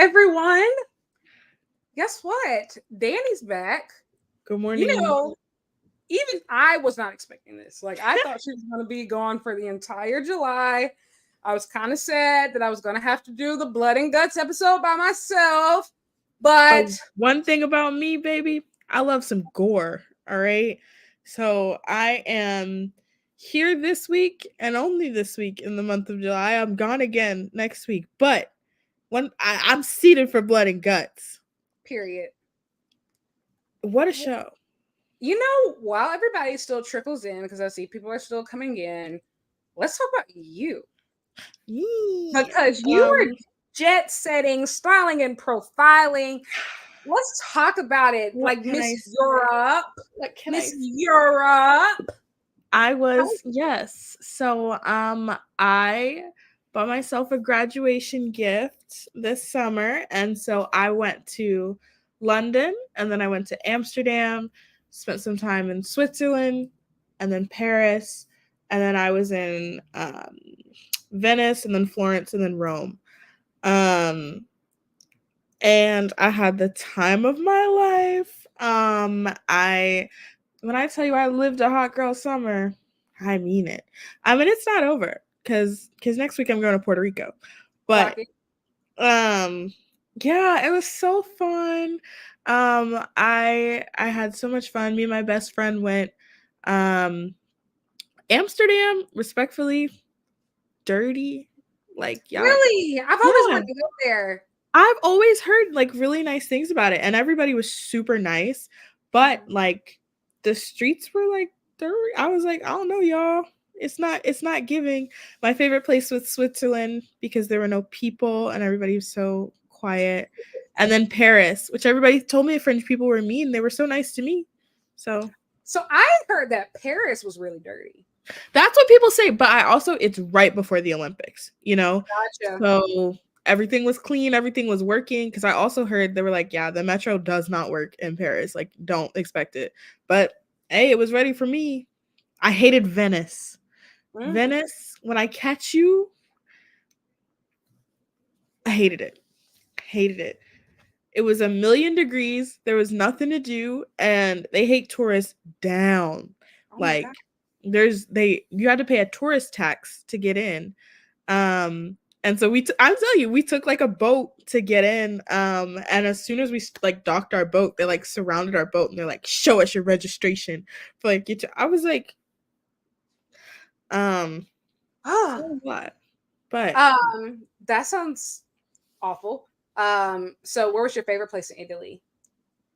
everyone. Guess what? Dani's back. Good morning. Even I was not expecting this. Like, I thought she was going to be gone for the entire July. I was kind of sad that I was going to have to do the Blood and Guts episode by myself. But one thing about me, baby, I love some gore. All right. So I am here this week and only this week in the month of July. I'm gone again next week. But I'm seated for Blood and Guts. Period. What a show. While everybody still trickles in, because I see people are still coming in, let's talk about you. Because you were jet setting, styling, and profiling. Let's talk about it. Like Miss Europe. Miss Europe. I was, yes. So I bought myself a graduation gift this summer. And so I went to London, and then I went to Amsterdam, spent some time in Switzerland, and then Paris, and then I was in Venice, and then Florence, and then Rome. And I had the time of my life. When I tell you I lived a hot girl summer, I mean it. I mean, it's not over because next week I'm going to Puerto Rico. But yeah, it was so fun. I had so much fun. Me and my best friend went. Amsterdam, respectfully, dirty. Like, y'all. Really? I've always wanted to go there. I've always heard like really nice things about it, and everybody was super nice. But like the streets were like dirty. I was like, I don't know, y'all. It's not giving. My favorite place was Switzerland because there were no people and everybody was so quiet. And then Paris, which everybody told me French people were mean. They were so nice to me. So I heard that Paris was really dirty. That's what people say, but it's right before the Olympics, Gotcha. So everything was clean, everything was working, because I also heard they were like, yeah, the metro does not work in Paris. Like, don't expect it. But hey, it was ready for me. I hated Venice. Mm-hmm. Venice, when I catch you, I hated it. It was 1,000,000 degrees. There was nothing to do, and they hate tourists down. Like, you had to pay a tourist tax to get in. And so I'll tell you, we took like a boat to get in. And as soon as we like docked our boat, they like surrounded our boat and they're like, show us your registration for like I was like, what? But that sounds awful. So where was your favorite place in Italy?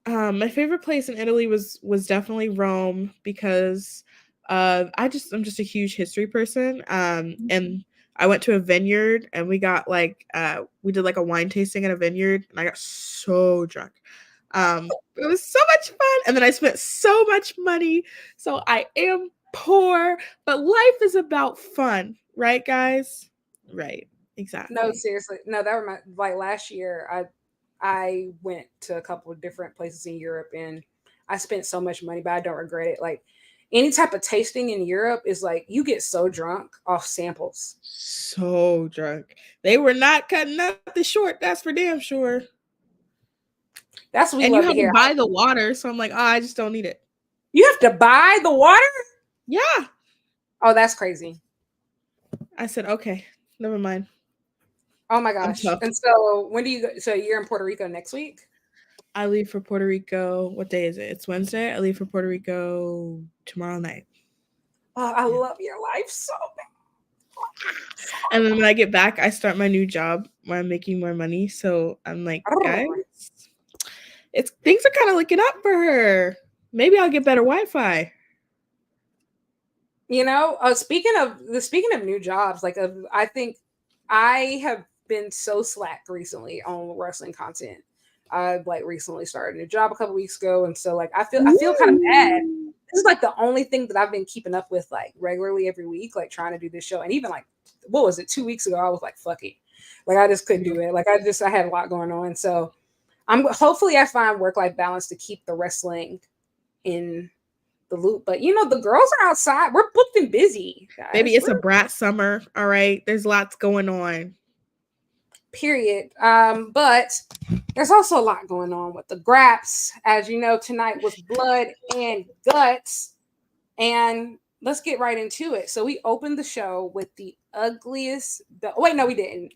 My favorite place in Italy was definitely Rome because I'm just a huge history person. And I went to a vineyard and we got like we did like a wine tasting at a vineyard and I got so drunk. It was so much fun, and then I spent so much money. So I am poor, but life is about fun, right, guys? Right, exactly. No, seriously, no. That reminds like last year, I went to a couple of different places in Europe, and I spent so much money, but I don't regret it. Like any type of tasting in Europe is like you get so drunk off samples. So drunk. They were not cutting up the short. That's for damn sure. That's what we and love you have to hear. To buy the water, so I'm like, I just don't need it. You have to buy the water? Yeah. Oh, that's crazy. I said, okay, never mind. Oh my gosh. And so when do you go? So you're in Puerto Rico next week? I leave for Puerto Rico. What day is it? It's Wednesday. I leave for Puerto Rico tomorrow night. Oh, I love your life so bad. And then when I get back, I start my new job where I'm making more money. So I'm like, guys, things are kind of looking up for her. Maybe I'll get better Wi-Fi. Speaking of new jobs, like I think I have been so slack recently on wrestling content. I've like recently started a new job a couple weeks ago, and so like I feel kind of bad. This is like the only thing that I've been keeping up with like regularly every week, like trying to do this show. And even like, what was it, 2 weeks ago? I was like, fuck it, like I just couldn't do it. Like I had a lot going on, so hopefully I find work-life balance to keep the wrestling in the loop. But the girls are outside. We're booked and busy, guys. Maybe it's a brat summer. All right, there's lots going on. period. But there's also a lot going on with the Graps. As you know, tonight was blood and guts. And let's get right into it. So we opened the show with the ugliest. Wait, no, we didn't.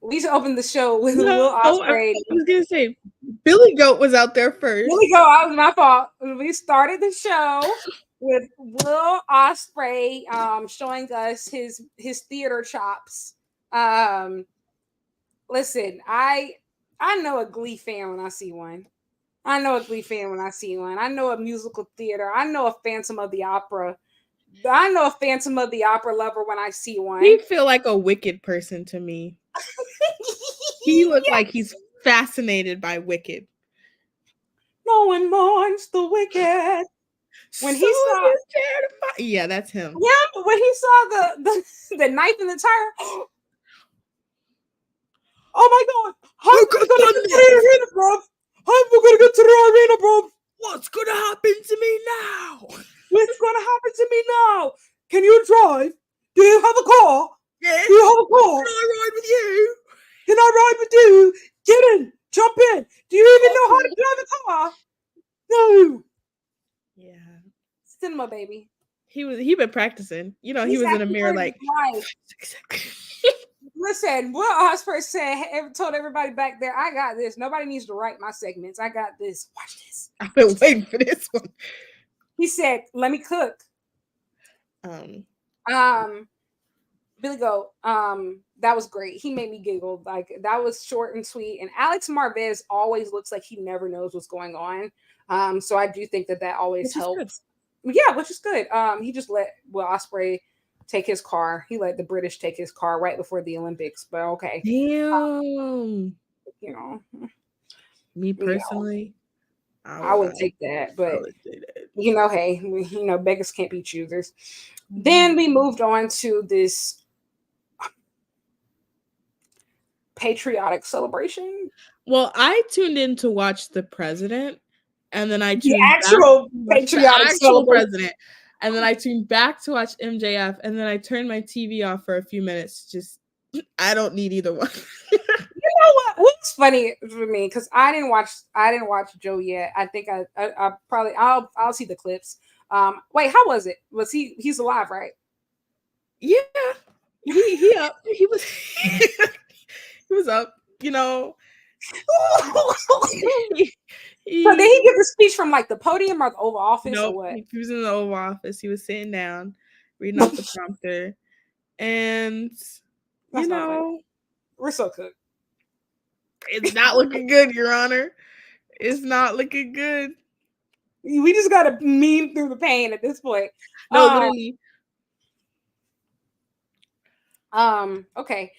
We just opened the show with Will Ospreay. I was gonna say Billy Goat was out there first. Billy Goat, that was my fault. We started the show with Will Ospreay showing us his theater chops. Listen, I know a Glee fan when I see one. I know a Glee fan when I see one. I know a musical theater. I know a Phantom of the Opera. I know a Phantom of the Opera lover when I see one. He feel like a Wicked person to me. He looked like he's fascinated by Wicked. No one mourns the wicked. When he saw, yeah, that's him. Yeah, but when he saw the knife in the tire, oh my god! How are we gonna get to the arena, bro? How are we gonna get to the arena, bro? What's gonna happen to me now? What's gonna happen to me now? Can you drive? Do you have a car? Yes. Do you have a car? Can I ride with you? Can I ride with you? Get in, jump in. Do you even know how to drive a car? No. Yeah. Cinema, baby. He been practicing. You know, he was in a mirror like. Listen, Will Ospreay told everybody back there, I got this. Nobody needs to write my segments. I got this. Watch this. I've been waiting for this one. He said, let me cook. Billy Goat, that was great. He made me giggle. Like, that was short and sweet. And Alex Marvez always looks like he never knows what's going on. So I do think that always helps. Yeah, which is good. He just let Will Ospreay take his car. He let the British take his car right before the Olympics. But okay. Damn. You know. Me personally, I would take that. But you know, hey, beggars can't be choosers. Then we moved on to this patriotic celebration. Well, I tuned in to watch the president, and then I tuned the actual patriotic celebration. President, and then I tuned back to watch MJF, and then I turned my TV off for a few minutes. Just, I don't need either one. You know what? What's funny for me, because I didn't watch Joe yet. I think I probably I'll see the clips. Wait, how was it? Was he's alive, right? Yeah, he up. He was he was up. You know. So did he give the speech from like the podium or the Oval Office or what? He was in the Oval Office. He was sitting down, reading off the prompter, and you know, we're so cooked. It's not looking good, Your Honor. It's not looking good. We just gotta meme through the pain at this point. No, literally. Okay.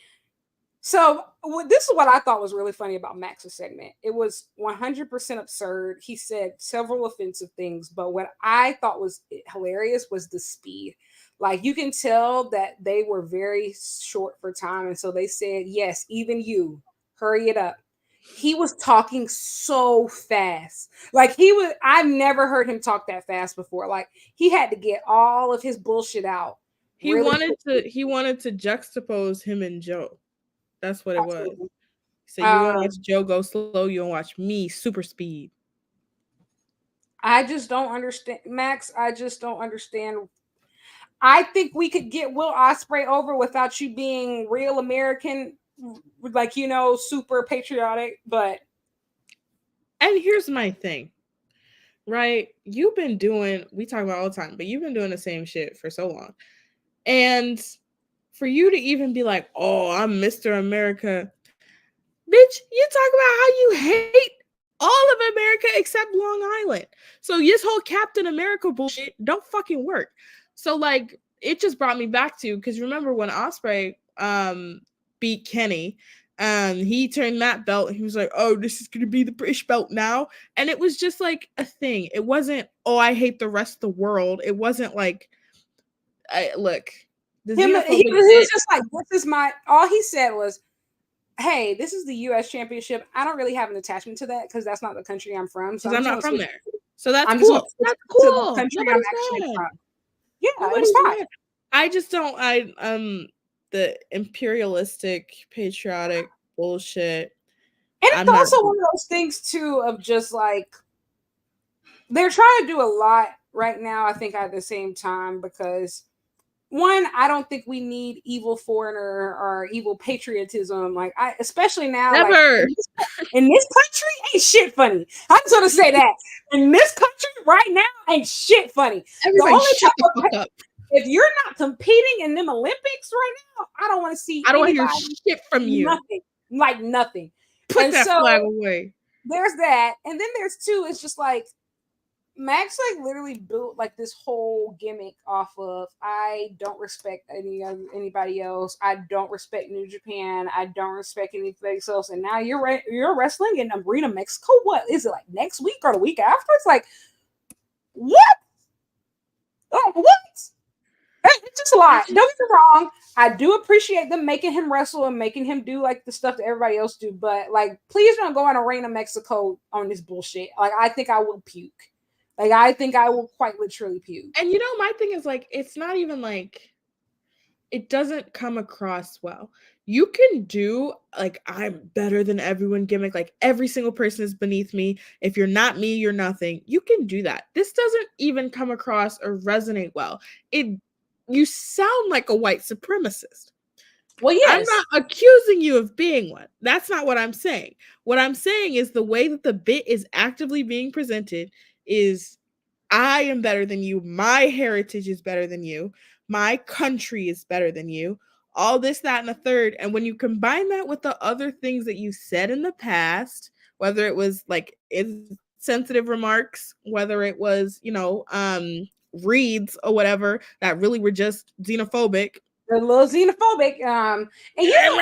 So this is what I thought was really funny about Max's segment. It was 100% absurd. He said several offensive things, but what I thought was hilarious was the speed. Like, you can tell that they were very short for time, and so they said, yes, even you, hurry it up. He was talking so fast. Like, I've never heard him talk that fast before. Like, he had to get all of his bullshit out. He wanted to juxtapose him and Joe. That's what it was. So you want to watch Joe go slow, you want to watch me super speed. I just don't understand, Max. I just don't understand. I think we could get Will Ospreay over without you being real American, like, super patriotic. But and here's my thing, right? We talk about all the time, but you've been doing the same shit for so long, and for you to even be like, "Oh, I'm Mr. America," bitch, you talk about how you hate all of America except Long Island. So this whole Captain America bullshit don't fucking work. So, like, it just brought me back to, because remember when Ospreay beat Kenny, he turned that belt and he was like, "Oh, this is gonna be the British belt now," and it was just like a thing. It wasn't, "Oh, I hate the rest of the world." It wasn't like, look. He was just like, "This is my." All he said was, "Hey, this is the U.S. Championship. I don't really have an attachment to that because that's not the country I'm from. So I'm not from there. So that's cool. That's cool. To the country I'm actually from." Yeah, it's fine. I just don't. The imperialistic, patriotic bullshit. And it's I'm not. also one of those things too of just like they're trying to do a lot right now, I think at the same time, because one, I don't think we need evil foreigner or evil patriotism. Like especially now, like Never. in this country, ain't shit funny. I'm just gonna say that in this country right now, ain't shit funny. The Everybody only shut the type fuck of up. if you're not competing in them Olympics right now, I don't want to see I don't want to hear anybody shit from you. nothing, like nothing. Put And that so flag away. there's that, and then there's two. It's just like Max like literally built like this whole gimmick off of I don't respect anybody else. I don't respect New Japan. I don't respect anybody else. And now you're wrestling in Arena Mexico. What is it like next week or the week after? It's like what? Oh, what? It's just a lot. Don't get me wrong. I do appreciate them making him wrestle and making him do like the stuff that everybody else do. But like, please don't go on Arena Mexico on this bullshit. Like, I think I will puke. Like, I think I will quite literally puke. And my thing is like, it's not even like it doesn't come across well. You can do like I'm better than everyone gimmick, like every single person is beneath me. If you're not me, you're nothing. You can do that. This doesn't even come across or resonate well. You sound like a white supremacist. Well, yes. I'm not accusing you of being one. That's not what I'm saying. What I'm saying is the way that the bit is actively being presented is I am better than you. My heritage is better than you. My country is better than you. All this, that, and a third. And when you combine that with the other things that you said in the past, whether it was like sensitive remarks, whether it was, reads or whatever that really were just xenophobic. A little xenophobic. And you know,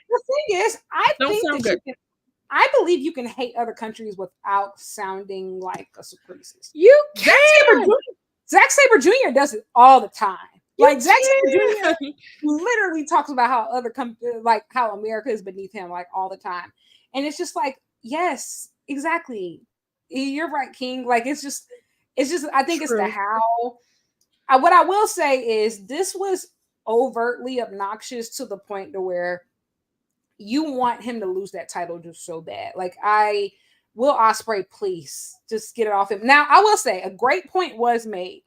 the thing is, I believe you can hate other countries without sounding like a supremacist. You can. Zack Sabre Jr. does it all the time. Like Zack Sabre Jr. literally talks about how other like how America is beneath him, like all the time. And it's just like, yes, exactly. You're right, King. Like it's just I think it's the how. What I will say is this was overtly obnoxious to the point to where you want him to lose that title just so bad. Like Will Ospreay, please just get it off him. Now, I will say a great point was made.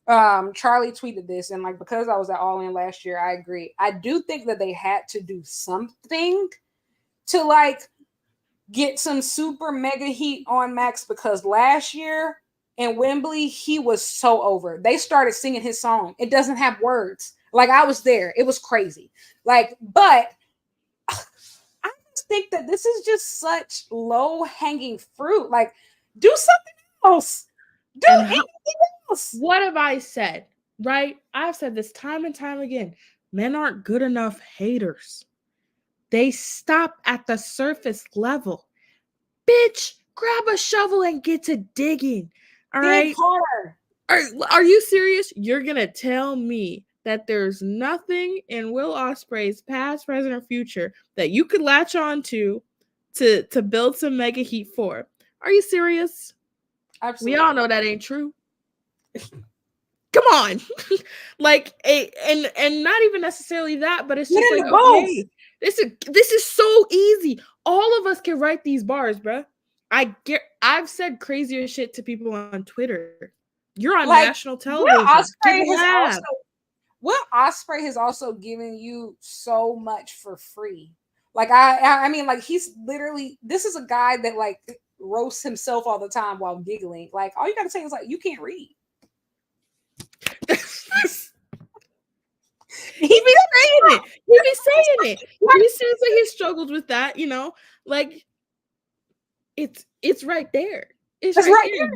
Charlie tweeted this, and like because I was at All In last year, I agree. I do think that they had to do something to like get some super mega heat on Max because last year in Wembley, he was so over. They started singing his song. It doesn't have words. Like I was there. It was crazy. Like, but I just think that this is just such low-hanging fruit. Like, do something else. Do anything else. What have I said? Right? I've said this time and time again. Men aren't good enough haters. They stop at the surface level. Bitch, grab a shovel and get to digging. All right? Are you serious? You're going to tell me that there's nothing in Will Ospreay's past, present, or future that you could latch on to build some mega heat for? Are you serious? Absolutely. We all know that ain't true. Come on. Like and not even necessarily that, but it's just like okay, this is so easy. All of us can write these bars, bruh. I've said crazier shit to people on Twitter. You're on national television. Will Ospreay has also given you so much for free. Like I mean, like he's literally this is a guy that like roasts himself all the time while giggling. Like all you gotta say is like you can't read. He be saying it. He seems like he struggled with that, like it's right there. It's right there.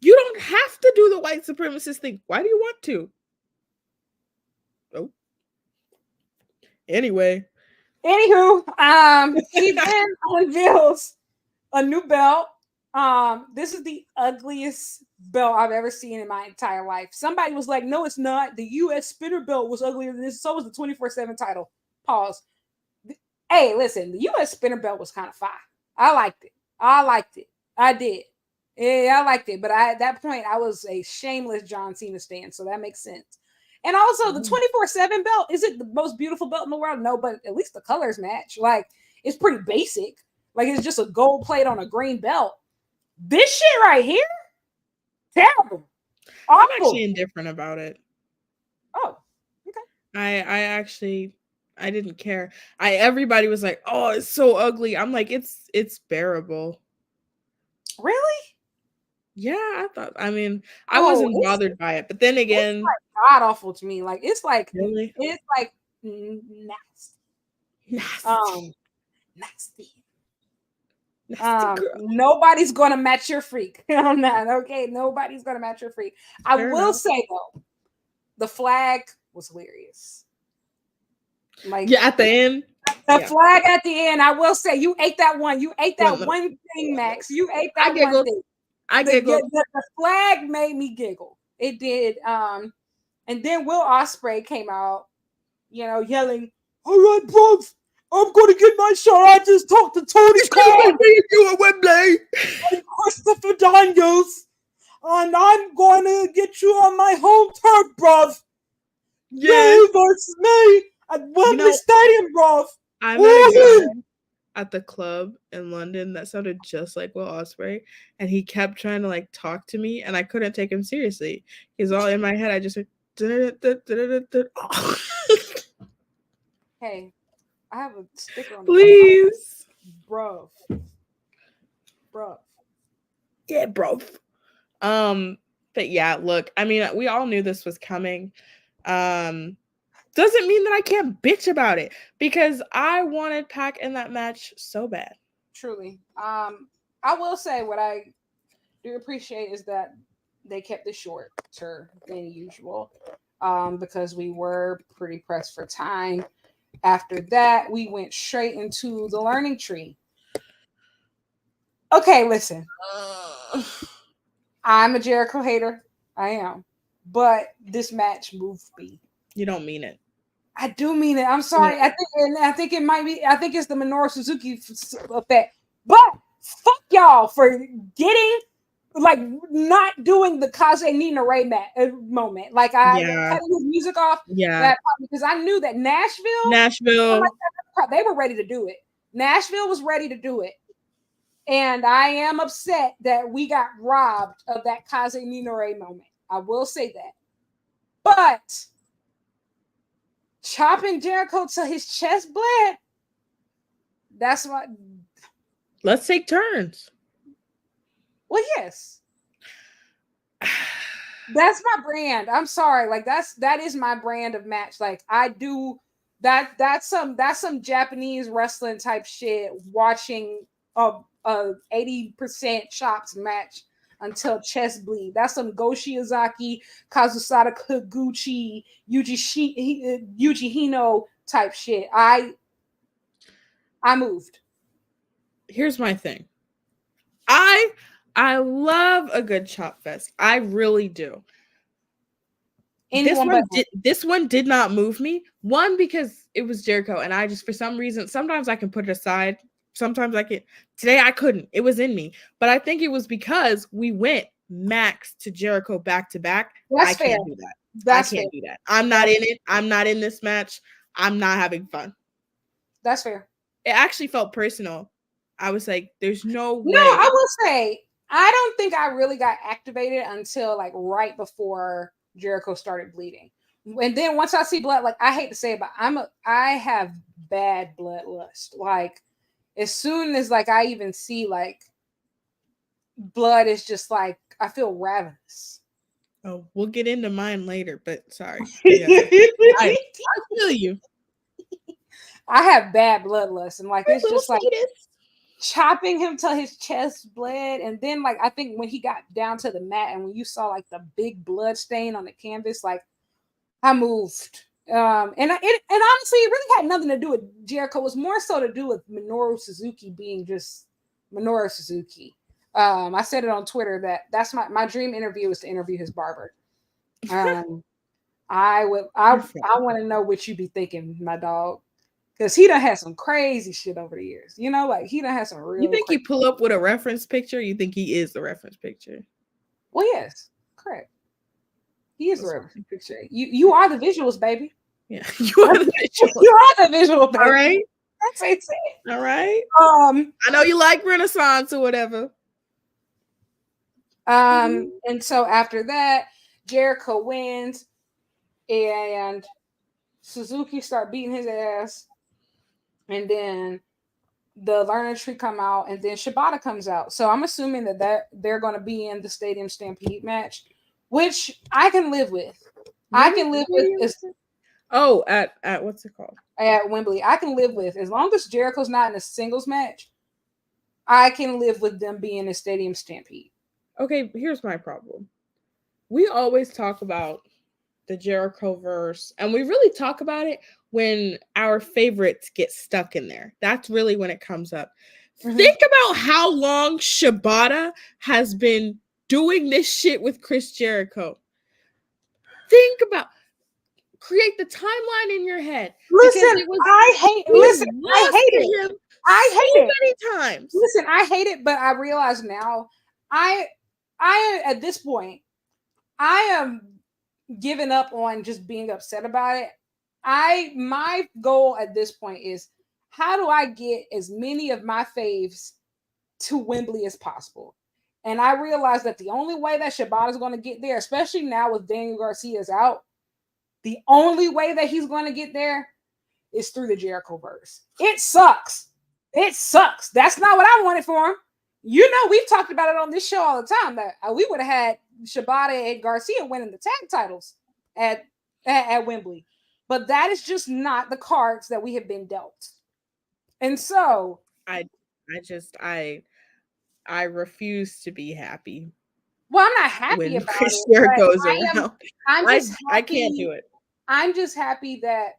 You don't have to do the white supremacist thing. Why do you want to? Oh. Anywho, he then unveils a new belt. This is the ugliest belt I've ever seen in my entire life. Somebody was like, no, it's not. The US spinner belt was uglier than this. So was the 24/7 title. Pause. Hey, listen, the US spinner belt was kind of fire. I liked it. I did. Yeah, I liked it. But at that point, I was a shameless John Cena stan, so that makes sense. And also, the 24/7 belt, is it the most beautiful belt in the world? No, but at least the colors match. Like, it's pretty basic. Like it's just a gold plate on a green belt. This shit right here, terrible. I'm Awful. actually indifferent about it. Oh, okay. I didn't care. Everybody was like, "Oh, it's so ugly." I'm like, it's bearable. Really? Yeah, I wasn't bothered by it, but then again, it's like god awful to me. Like it's like really? it's like nasty. Nasty. Nobody's gonna match your freak on that. Okay, nobody's gonna match your freak. I will say though, the flag was hilarious. Like at the end, the flag at the end. I will say you ate that one. You ate that one thing, Max. You ate that one thing. I giggled. The flag made me giggle. It did. And then Will Ospreay came out, yelling, "All right, bro, I'm going to get my shot. I just talked to Tony Khan. What are you doing, Wembley? And Christopher Daniels. And I'm going to get you on my home turf, bruv. Yeah. You versus me at Wembley Stadium, bruv." I met a guy at the club in London that sounded just like Will Ospreay, and he kept trying to like talk to me, and I couldn't take him seriously. He's all in my head. I just like, hey, I have a sticker on the please, bruv. Yeah, bro. But yeah, look, I mean, we all knew this was coming. Doesn't mean that I can't bitch about it because I wanted Pac in that match so bad. Truly. I will say what I do appreciate is that they kept it shorter than usual because we were pretty pressed for time. After that, we went straight into the learning tree. Okay, listen. I'm a Jericho hater. I am. But this match moved me. You don't mean it. I do mean it. I'm sorry. Yeah. I think it might be. I think it's the Minoru Suzuki effect. But fuck y'all for getting not doing the Kaze Nina Ray moment. Like cutting his music off. Yeah. Because I knew that Nashville, they were ready to do it. Nashville was ready to do it. And I am upset that we got robbed of that Kaze Nina Ray moment. I will say that. But chopping Jericho till his chest bled, that's what. Let's take turns. Well, yes. That's my brand. I'm sorry. Like that is my brand of match. Like I do that. That's some Japanese wrestling type shit. Watching a 80% chops match until chest bleed. That's some Go Shiozaki, Kazusada Kaguchi, Yuji Hino type shit. I moved. Here's my thing. I love a good chop fest. I really do. This one did not move me. One, because it was Jericho, and I just, for some reason, sometimes I can put it aside. Sometimes I can. Today I couldn't. It was in me. But I think it was because we went Max to Jericho back to back. That's fair. Can't do that. I can't do that. I'm not in it. I'm not in this match. I'm not having fun. That's fair. It actually felt personal. I was like, there's no way. No, I will say, I don't think I really got activated until like right before Jericho started bleeding. And then once I see blood, like I hate to say it, but I have bad bloodlust. Like as soon as like I even see like blood, is just like I feel ravenous. Oh, we'll get into mine later, but sorry. Yeah. I feel you. I have bad bloodlust, and like it's just like chopping him till his chest bled, and then like I think when he got down to the mat and when you saw like the big blood stain on the canvas, like I moved. And honestly, it really had nothing to do with Jericho. It was more so to do with Minoru Suzuki being just Minoru Suzuki. I said it on Twitter that's my dream interview is to interview his barber. I want to know what you be thinking, my dog. Because he done had some crazy shit over the years. You know, like he done had some real. You think he pull up with a reference picture? You think he is the reference picture? Well, yes, correct. He is the reference picture. You are the visuals, baby. Yeah, you are the visuals. You are the visual, baby. All right. That's insane. All right. Um, I know you like Renaissance or whatever. and so after that, Jericho wins, and Suzuki start beating his ass, and then the Learner Tree come out, and then Shibata comes out. So I'm assuming that they're going to be in the Stadium Stampede match, which I can live with. I can live with. Oh, at what's it called? At Wembley, I can live with, as long as Jericho's not in a singles match, I can live with them being a Stadium Stampede. Okay, here's my problem. We always talk about the Jericho verse, and we really talk about it when our favorites get stuck in there. That's really when it comes up. Mm-hmm. Think about how long Shibata has been doing this shit with Chris Jericho. Think about, create the timeline in your head. Listen, I hate it. I hate it many times. Listen, I hate it, but I realize now, I at this point, I am giving up on just being upset about it. My goal at this point is, how do I get as many of my faves to Wembley as possible? And I realize that the only way that Shibata is going to get there, especially now with Daniel Garcia's out, the only way that he's going to get there is through the Jericho verse. It sucks. It sucks. That's not what I wanted for him. You know, we've talked about it on this show all the time, that we would have had Shibata and Garcia winning the tag titles at Wembley. But that is just not the cards that we have been dealt. And so I refuse to be happy. Well, I'm not happy when about Chris it. Jericho goes around. I can't do it. I'm just happy that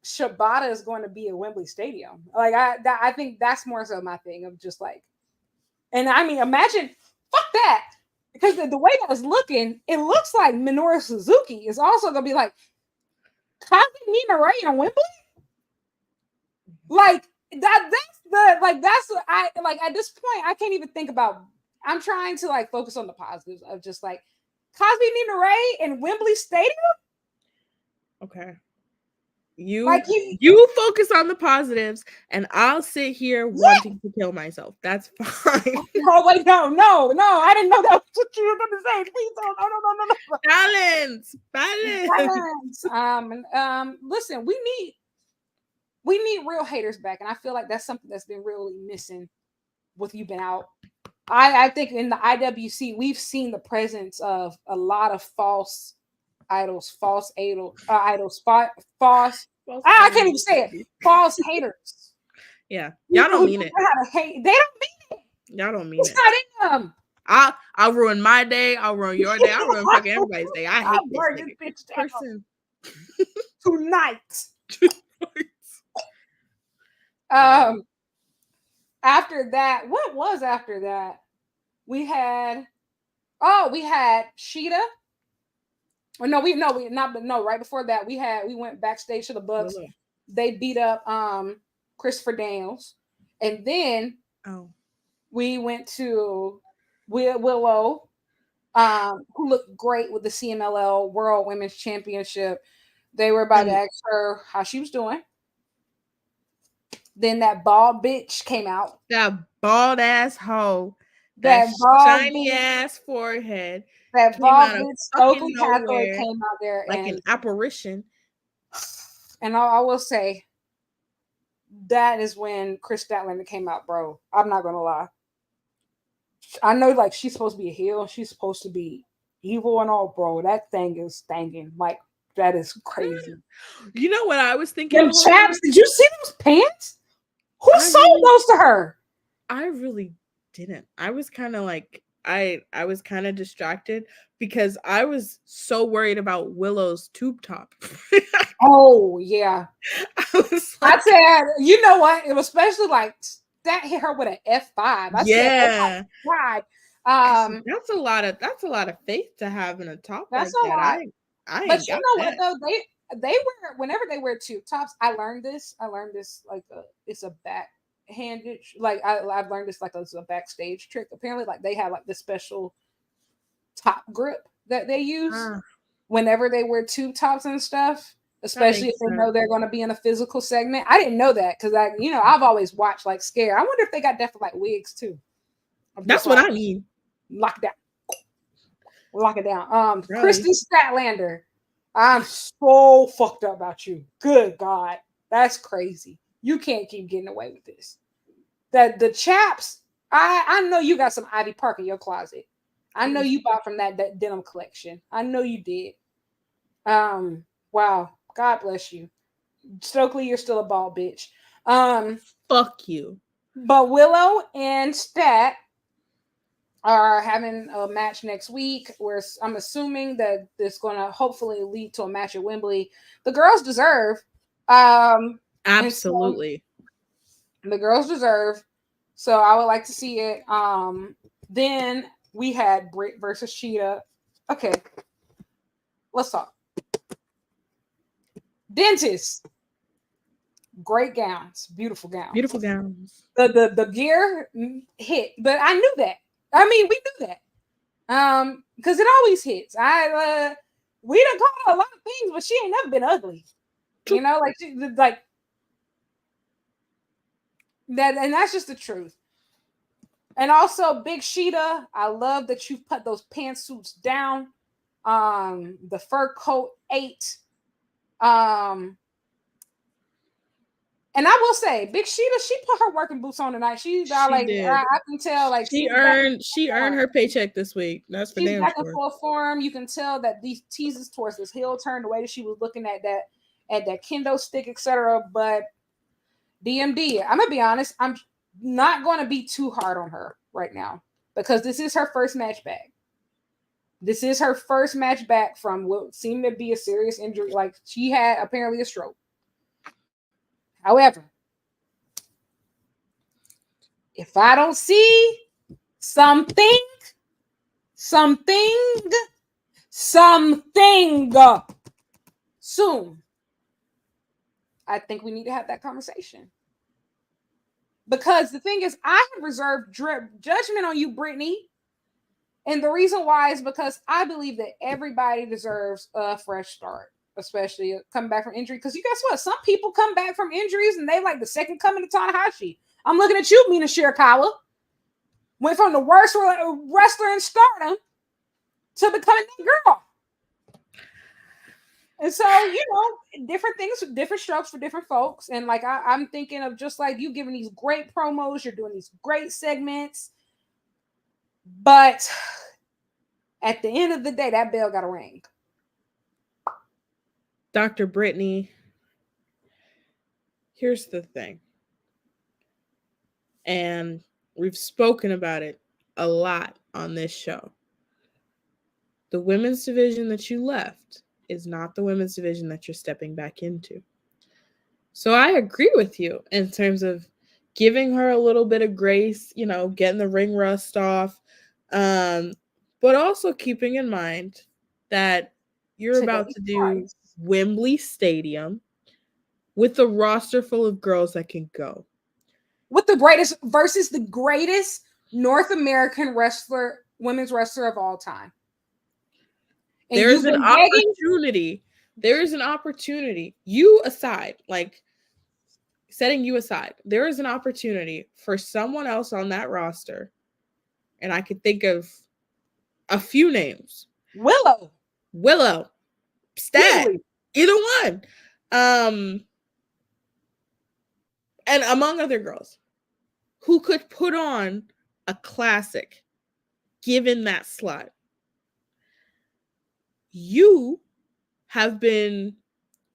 Shibata is going to be at Wembley Stadium. Like I think that's more so my thing of just like, and I mean, imagine, fuck that, because the way that it's looking, it looks like Minoru Suzuki is also gonna be like, Kazi Nina Ray on Wembley. Like that's I like at this point I can't even think about. I'm trying to like focus on the positives of just like Kazi Nina Ray in Wembley Stadium. Okay. You focus on the positives, and I'll sit here wanting to kill myself. That's fine. Oh wait, no! I didn't know that was what you were going to say. Please don't! Balance. Listen, we need real haters back, and I feel like that's something that's been really missing with you been out. I think in the IWC we've seen the presence of a lot of false idols, false. I can't even say it. False haters. Yeah, y'all don't mean it. They don't mean it. Y'all don't mean it. It's not in them. I'll ruin my day. I'll ruin your day. I'll ruin fucking everybody's day. I hate this person tonight. After that, what was after that? We had Sheeta. Right before that, we went backstage to the Bucks. Willow. They beat up Christopher Daniels, and then we went to Willow, who looked great with the CMLL World Women's Championship. They were about to ask her how she was doing. Then that bald bitch came out. That bald ass hoe. That shiny ass forehead. That bald bitch Oakley Hathaway came out there like an apparition. And I will say, that is when Chris Statlander came out, bro. I'm not gonna lie. I know, like, she's supposed to be a heel. She's supposed to be evil and all, bro. That thing is stinging. Like, that is crazy. You know what I was thinking? Them chaps, did you see those pants? Who sold those to her? I really didn't. I was kind of like, I was kind of distracted because I was so worried about Willow's tube top. Oh, yeah. I said, you know what? It was especially like that hit her with an F5. I said, oh my God. That's a lot of faith to have in a top. That's like a that. lot. But you know what though? They wear, whenever they wear tube tops. I learned this like it's a backhanded, like I've learned this like it's a backstage trick. Apparently, like they have like the special top grip that they use whenever they wear tube tops and stuff. especially if they know they're going to be in a physical segment. I didn't know that because I've always watched like Scare. I wonder if they got that for like wigs too. That's what I mean. Lock it down. Christy Statlander, I'm so fucked up about you. Good God, that's crazy. You can't keep getting away with this. That the chaps, I know you got some Ivy Park in your closet. I know you bought from that denim collection. I know you did. Wow. God bless you. Stokely, you're still a bald bitch. Fuck you. But Willow and Stat are having a match next week where I'm assuming that it's going to hopefully lead to a match at Wembley. The girls deserve. Absolutely. So the girls deserve. So I would like to see it. Then we had Britt versus Cheetah. Okay. Let's talk. Dentist. Great gowns. Beautiful gowns. Beautiful gowns. The gear hit. But I knew that. I mean, we knew that. Because it always hits. We done called her a lot of things, but she ain't never been ugly. You know, like that, and that's just the truth. And also, Big Sheeta, I love that you put those pantsuits down. The fur coat 8. And I will say, Big Sheeta, she put her working boots on tonight. I can tell, like she earned her paycheck this week. That's for damn sure. She's back in full form. You can tell that these teases towards this heel turn, the way that she was looking at that kendo stick, etc. But DMD, I'm gonna be honest, I'm not going to be too hard on her right now because this is her first match back. This is her first match back from what seemed to be a serious injury. Like she had apparently a stroke. However, if I don't see something soon, I think we need to have that conversation. Because the thing is, I have reserved judgment on you, Brittany. And the reason why is because I believe that everybody deserves a fresh start, especially coming back from injury. Because you guess what? Some people come back from injuries and they like the second coming to Tanahashi. I'm looking at you, Mina Shirakawa. Went from the worst wrestler in stardom to becoming that girl. And so, different things, different strokes for different folks. And like, I'm thinking of just like you giving these great promos, you're doing these great segments. But at the end of the day, that bell got to ring. Dr. Brittany, here's the thing. And we've spoken about it a lot on this show. The women's division that you left is not the women's division that you're stepping back into. So I agree with you in terms of giving her a little bit of grace, getting the ring rust off, but also keeping in mind that you're about to do Wembley Stadium with a roster full of girls that can go. With the greatest versus the greatest North American women's wrestler of all time. And there is an opportunity. There is an opportunity. You aside, like setting you aside, there is an opportunity for someone else on that roster. And I could think of a few names. Willow. Stat. Either one. And among other girls who could put on a classic given that slot. You have been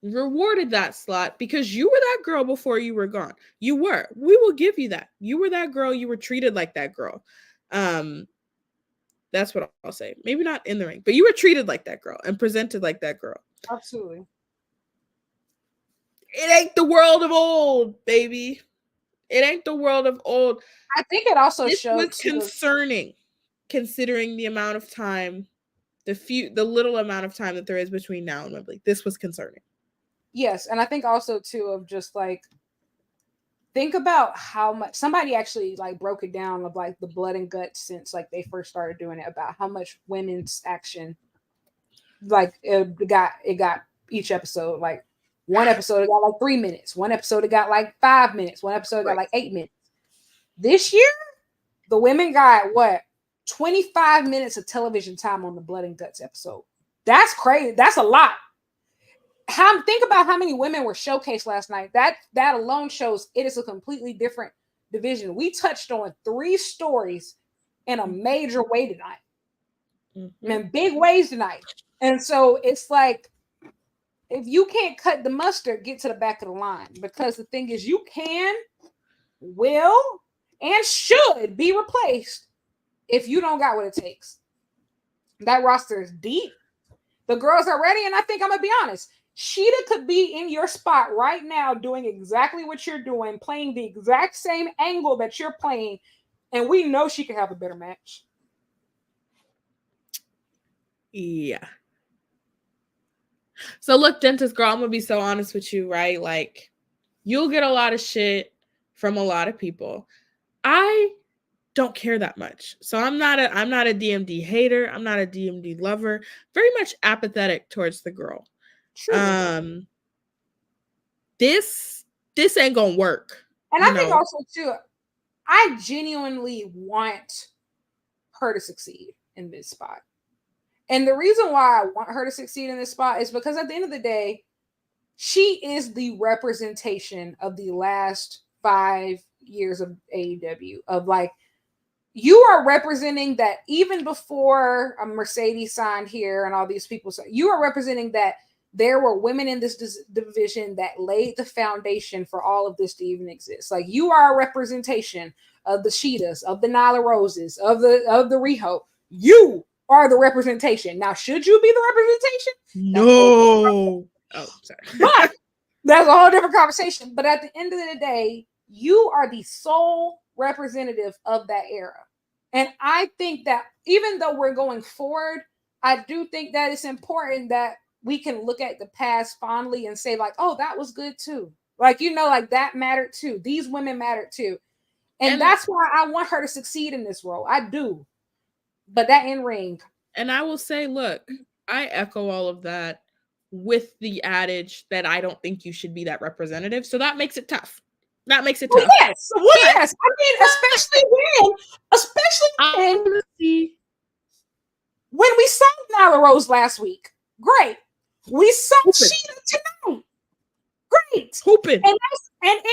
rewarded that slot because you were that girl before you were gone. You were. We will give you that. You were that girl. You were treated like that girl. That's what I'll say. Maybe not in the ring, but you were treated like that girl and presented like that girl. Absolutely. It ain't the world of old, baby. It ain't the world of old. I think it also shows concerning, considering the amount of time, the little amount of time that there is between now and Wembley. This was concerning. Yes, and I think also too of just like think about how much somebody actually like broke it down of like the blood and guts since like they first started doing it about how much women's action like it got each episode. Like One episode it got like 3 minutes. One episode it got like 5 minutes. One episode got like 8 minutes. This year, the women got what? 25 minutes of television time on the Blood and Guts episode. That's crazy. That's a lot. Think about how many women were showcased last night. That alone shows it is a completely different division. We touched on 3 stories in a major way tonight. In big ways tonight. And so it's like, if you can't cut the mustard, get to the back of the line. Because the thing is, you can, will, and should be replaced if you don't got what it takes. That roster is deep. The girls are ready, and I think I'm going to be honest. Sheeta could be in your spot right now doing exactly what you're doing, playing the exact same angle that you're playing, and we know she could have a better match. Yeah. So look, Dentist Girl, I'm going to be so honest with you, right? Like, you'll get a lot of shit from a lot of people. I don't care that much. So I'm not a DMD hater. I'm not a DMD lover. Very much apathetic towards the girl. True. This ain't gonna work. And I think also too, I genuinely want her to succeed in this spot. And the reason why I want her to succeed in this spot is because at the end of the day, she is the representation of the last 5 years of AEW. Of like, you are representing that even before Mercedes signed here and all these people, you are representing that there were women in this division that laid the foundation for all of this to even exist. Like, you are a representation of the Sheetas, of the Nyla Roses, of the Riho. You are the representation. Now, should you be the representation? No. Oh, sorry. But that's a whole different conversation. But at the end of the day, you are the sole representative of that era. And I think that even though we're going forward, I do think that it's important that we can look at the past fondly and say, like, oh, that was good too. Like, like that mattered too. These women mattered too. And that's why I want her to succeed in this role. I do. But that in ring. And I will say, look, I echo all of that with the adage that I don't think you should be that representative. So that makes it tough. That makes it tough. Yes. Well, yes. I mean, especially when we saw Nyla Rose last week. Great. We saw Sheeta tonight. Great. Hooping. And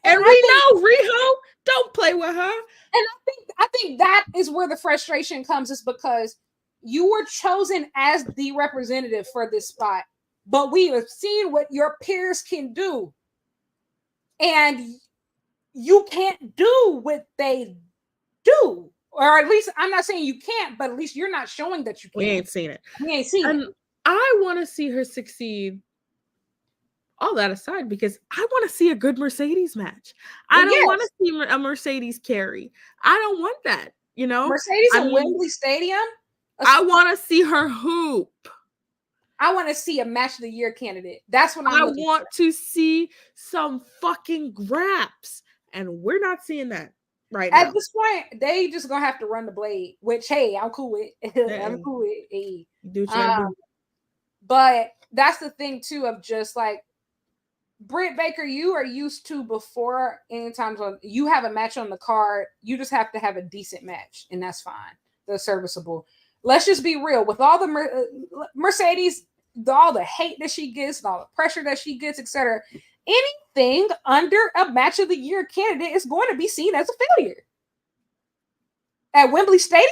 we know Riho, don't play with her. And I think that is where the frustration comes, is because you were chosen as the representative for this spot, but we have seen what your peers can do. And you can't do what they do. Or at least, I'm not saying you can't, but at least you're not showing that you can. We ain't seen it. We ain't seen it. I want to see her succeed. All that aside, because I want to see a good Mercedes match. I don't want to see a Mercedes carry. I don't want that, Mercedes in Wembley Stadium? I want to see her hoop. I want to see a match of the year candidate. That's what I want to see some fucking graps. And we're not seeing that right now. At this point, they just going to have to run the blade, which, hey, I'm cool with. I'm cool with. Hey. Do what you gotta do. But that's the thing, too, of just like, Britt Baker, you are used to before anytime you have a match on the card, you just have to have a decent match, and that's fine. They're serviceable. Let's just be real. With all the Mercedes, all the hate that she gets, and all the pressure that she gets, etc., anything under a match of the year candidate is going to be seen as a failure. At Wembley Stadium?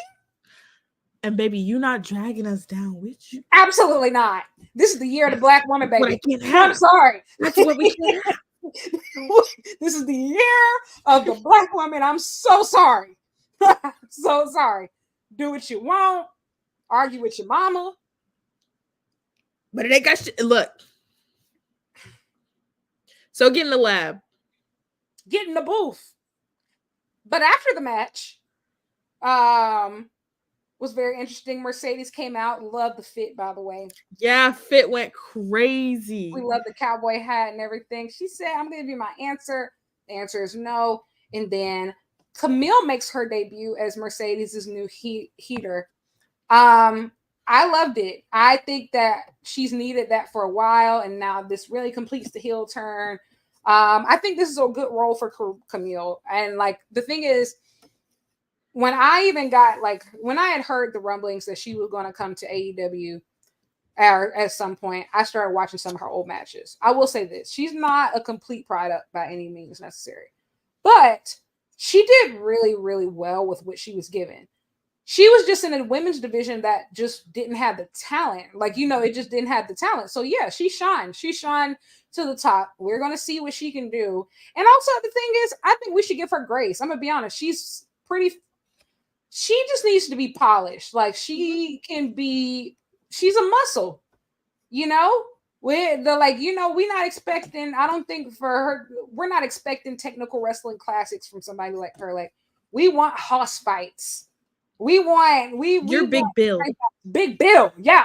And baby, you not dragging us down with you. Absolutely not. This is the year of the Black woman, baby. I'm sorry. That's what we can't have. This is the year of the Black woman. I'm so sorry. So sorry. Do what you want. Argue with your mama. But it ain't got shit. Look. So get in the lab. Get in the booth. But after the match, was very interesting. Mercedes came out. Loved the fit, by the way. Yeah, fit went crazy. We love the cowboy hat and everything. She said, I'm going to give you my answer. The answer is no. And then Camille makes her debut as Mercedes' new heater. I loved it. I think that she's needed that for a while, and now this really completes the heel turn. I think this is a good role for Camille. And like the thing is, when I even got like when I had heard the rumblings that she was going to come to AEW at some point, I started watching some of her old matches. I will say this: she's not a complete product by any means necessary, but she did really, really well with what she was given. She was just in a women's division that just didn't have the talent. Like, you know, it just didn't have the talent. So yeah, she shined. She shined to the top. We're gonna see what she can do. And also the thing is, I think we should give her grace. I'm gonna be honest. She just needs to be polished. Like she can be, she's a muscle, you know? We're the like, you know, we're not expecting, I don't think for her, we're not expecting technical wrestling classics from somebody like her. Like, we want hoss fights. We want You're Big Bill. Big Bill, yeah.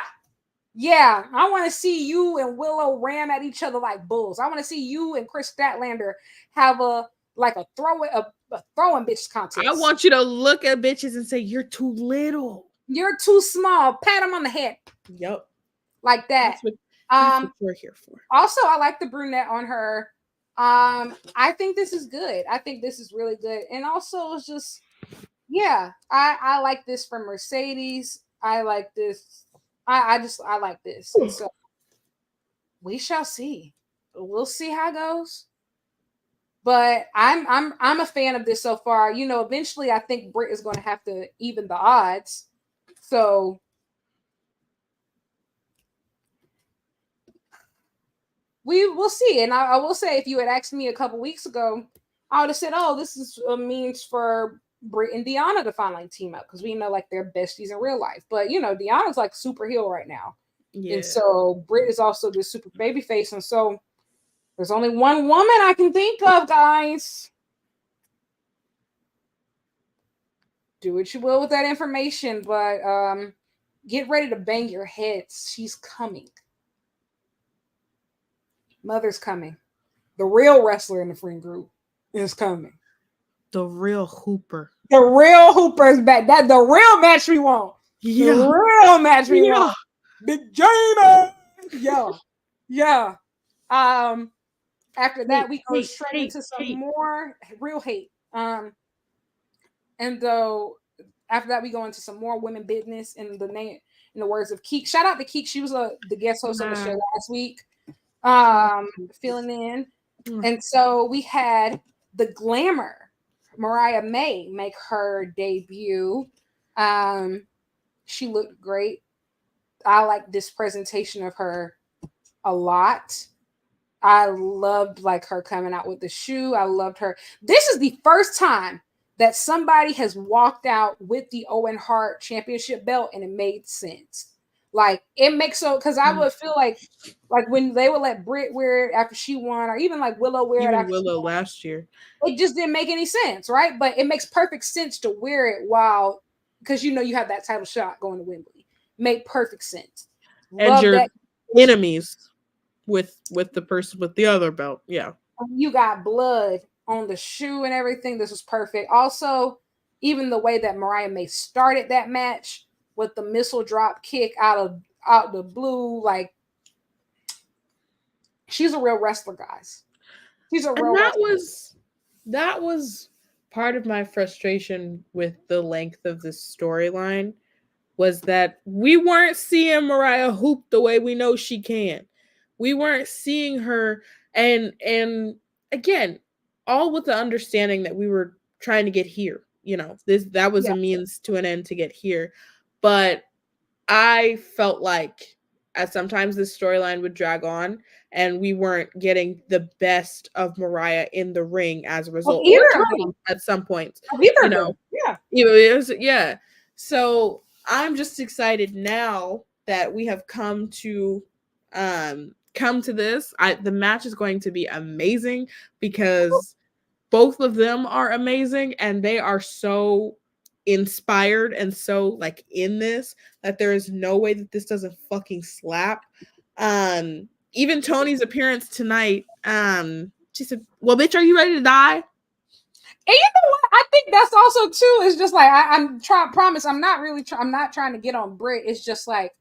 Yeah. I want to see you and Willow ram at each other like bulls. I want to see you and Chris Statlander have a throwing bitch contest. I want you to look at bitches and say, you're too little. You're too small. Pat them on the head. Yep. Like that. That's what we're here for. Also, I like the brunette on her. I think this is good. I think this is really good. And also it's just, yeah, I like this from Mercedes. I like this. I like this. So we shall see. We'll see how it goes. But I'm a fan of this so far. You know, eventually I think Britt is going to have to even the odds. So we will see. And I will say, if you had asked me a couple weeks ago, I would have said, oh, this is a means for Britt and Deanna to finally team up, because we know like they're besties in real life. But you know, Deanna's like super heel right now. Yeah. And so Britt is also this super baby face. And so there's only one woman I can think of, guys. Do what you will with that information, but get ready to bang your heads. She's coming. Mother's coming. The real wrestler in the friend group is coming. The real Hooper. The real Hooper is back. That's the real match we want. Yeah. The real match we want. Big Jamie. Yeah. Yeah. After that, we go straight into some more real hate. And though after that, we go into some more women business in the words of Keek. Shout out to Keek. She was the guest host of the show last week. Filling in. And so we had the Glamour, Mariah May, make her debut. She looked great. I like this presentation of her a lot. I loved like her coming out with the shoe. I loved her. This is the first time that somebody has walked out with the Owen Hart championship belt and it made sense. Like it makes so, because I would feel like when they would let Britt wear it after she won, or even like Willow wear it after Willow last year, it just didn't make any sense, right? But it makes perfect sense to wear it while, because you know you have that title shot going to Wembley. Make perfect sense. And your enemies with the person with the other belt, yeah. You got blood on the shoe and everything. This was perfect. Also, even the way that Mariah May started that match with the missile drop kick out the blue, like she's a real wrestler, guys. She's a real wrestler. That was part of my frustration with the length of this storyline, was that we weren't seeing Mariah hoop the way we know she can. We weren't seeing her, and again, all with the understanding that we were trying to get here. You know, that was a means to an end to get here. But I felt like sometimes this storyline would drag on and we weren't getting the best of Mariah in the ring as a result. At some points, you know, yeah. So I'm just excited now that we have come to this. The match is going to be amazing because both of them are amazing and they are so inspired and so like in this that there is no way that this doesn't fucking slap. Even Tony's appearance tonight, she said, well, bitch, are you ready to die? And you know what? I think that's also too. It's just like I'm trying. Promise, I'm not really. I'm not trying to get on Brit. It's just like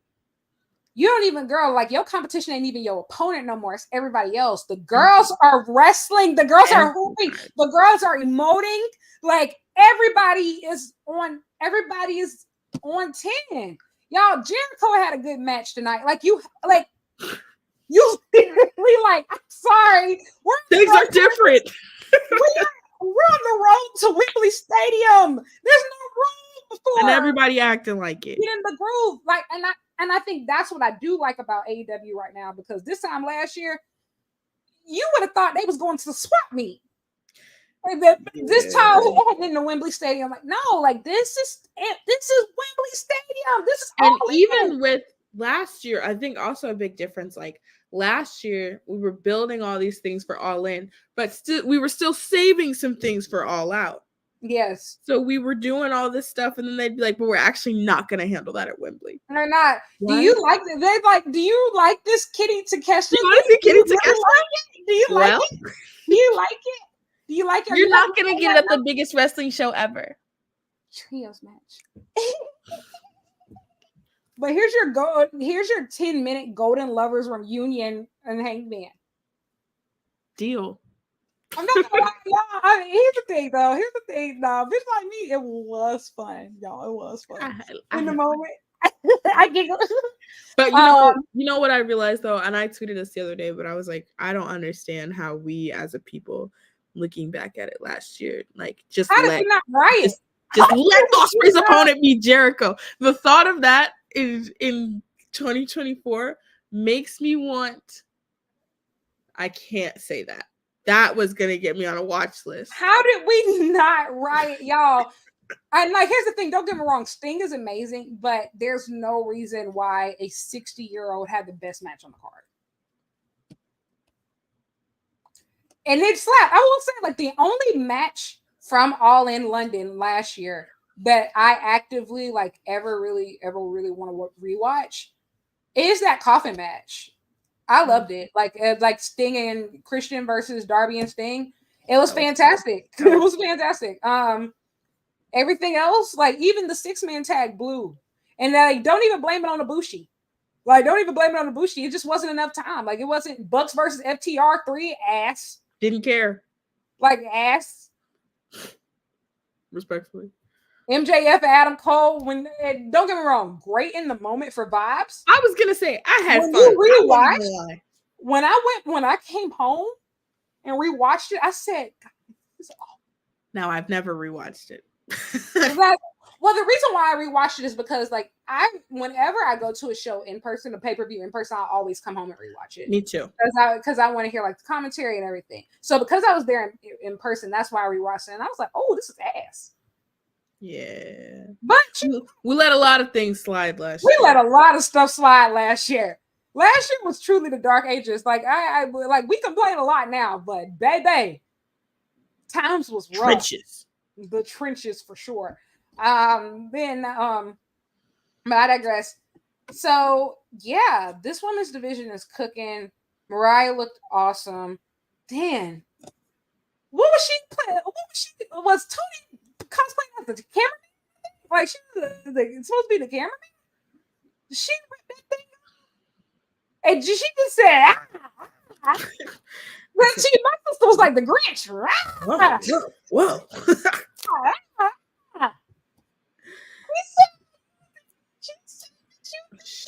you don't even, girl. Like your competition ain't even your opponent no more. It's everybody else. The girls are wrestling. The girls are hooping. The girls are emoting. Like everybody is on. Everybody is on 10. Y'all, Jericho had a good match tonight. Like you really like. I'm sorry. Things are different. We're on the road to Wembley Stadium. There's no room for and everybody acting like it. Get in the groove, like, and I think that's what I do like about AEW right now, because this time last year, you would have thought they was going to the swap meet. This time in the Wembley Stadium, like no, like this is Wembley Stadium. This is and even with last year, I think also a big difference. Like last year, we were building all these things for All In, but still we were still saving some things for All Out. Yes. So we were doing all this stuff, and then they'd be like, "But we're actually not going to handle that at Wembley." They're not. What? Do you like? They like. Do you like this Kitty Takeshita? You want to see Kitty Takeshita? Do you like it? Do you like it? Do you like it? You're not going to get it at the biggest wrestling show ever. Trios match. But here's your 10-minute Golden Lovers reunion and Hangman. Deal. I'm not gonna lie, y'all. Here's the thing, though. Bitch like me, it was fun, y'all. It was fun in the moment. I giggle. But you know what I realized though, and I tweeted this the other day, but I was like, I don't understand how we as a people, looking back at it last year, like just how did we not riot? Just let Ospreay's opponent be Jericho. The thought of that is in 2024 makes me want. I can't say that. That was gonna get me on a watch list. How did we not riot, y'all? And like, here's the thing. Don't get me wrong. Sting is amazing, but there's no reason why a 60-year-old had the best match on the card. And it slapped. I will say, like, the only match from All In London last year that I actively ever really want to rewatch is that coffin match. I loved it. Like Sting and Christian versus Darby and Sting. It was fantastic. It was fantastic. Everything else, like even the 6-man tag blew. And don't even blame it on Ibushi. Like, don't even blame it on Ibushi. It just wasn't enough time. Like, it wasn't Bucks versus FTR 3 ass. Didn't care. Like ass. Respectfully. MJF, Adam Cole, don't get me wrong, great in the moment for vibes. I was gonna say I had fun. You rewatched, when I came home and rewatched it, I said, God, this is awful. Now I've never rewatched it. Well, the reason why I rewatched it is because whenever I go to a show in person, a pay-per-view in person, I always come home and rewatch it. Me too. Because I want to hear the commentary and everything. So because I was there in person, that's why I rewatched it. And I was like, oh, this is ass. Yeah. But we let a lot of things slide last year. We let a lot of stuff slide last year. Last year was truly the dark ages. Like we complain a lot now, but baby, times was rough. Trenches. The trenches for sure. But I digress. So yeah, this women's division is cooking. Mariah looked awesome. Dan, what was she playing? Was Tony cosplaying as the cameraman? Like she was supposed to be the cameraman? She ripped that thing up. And she just said, But she was like the Grinch. Whoa.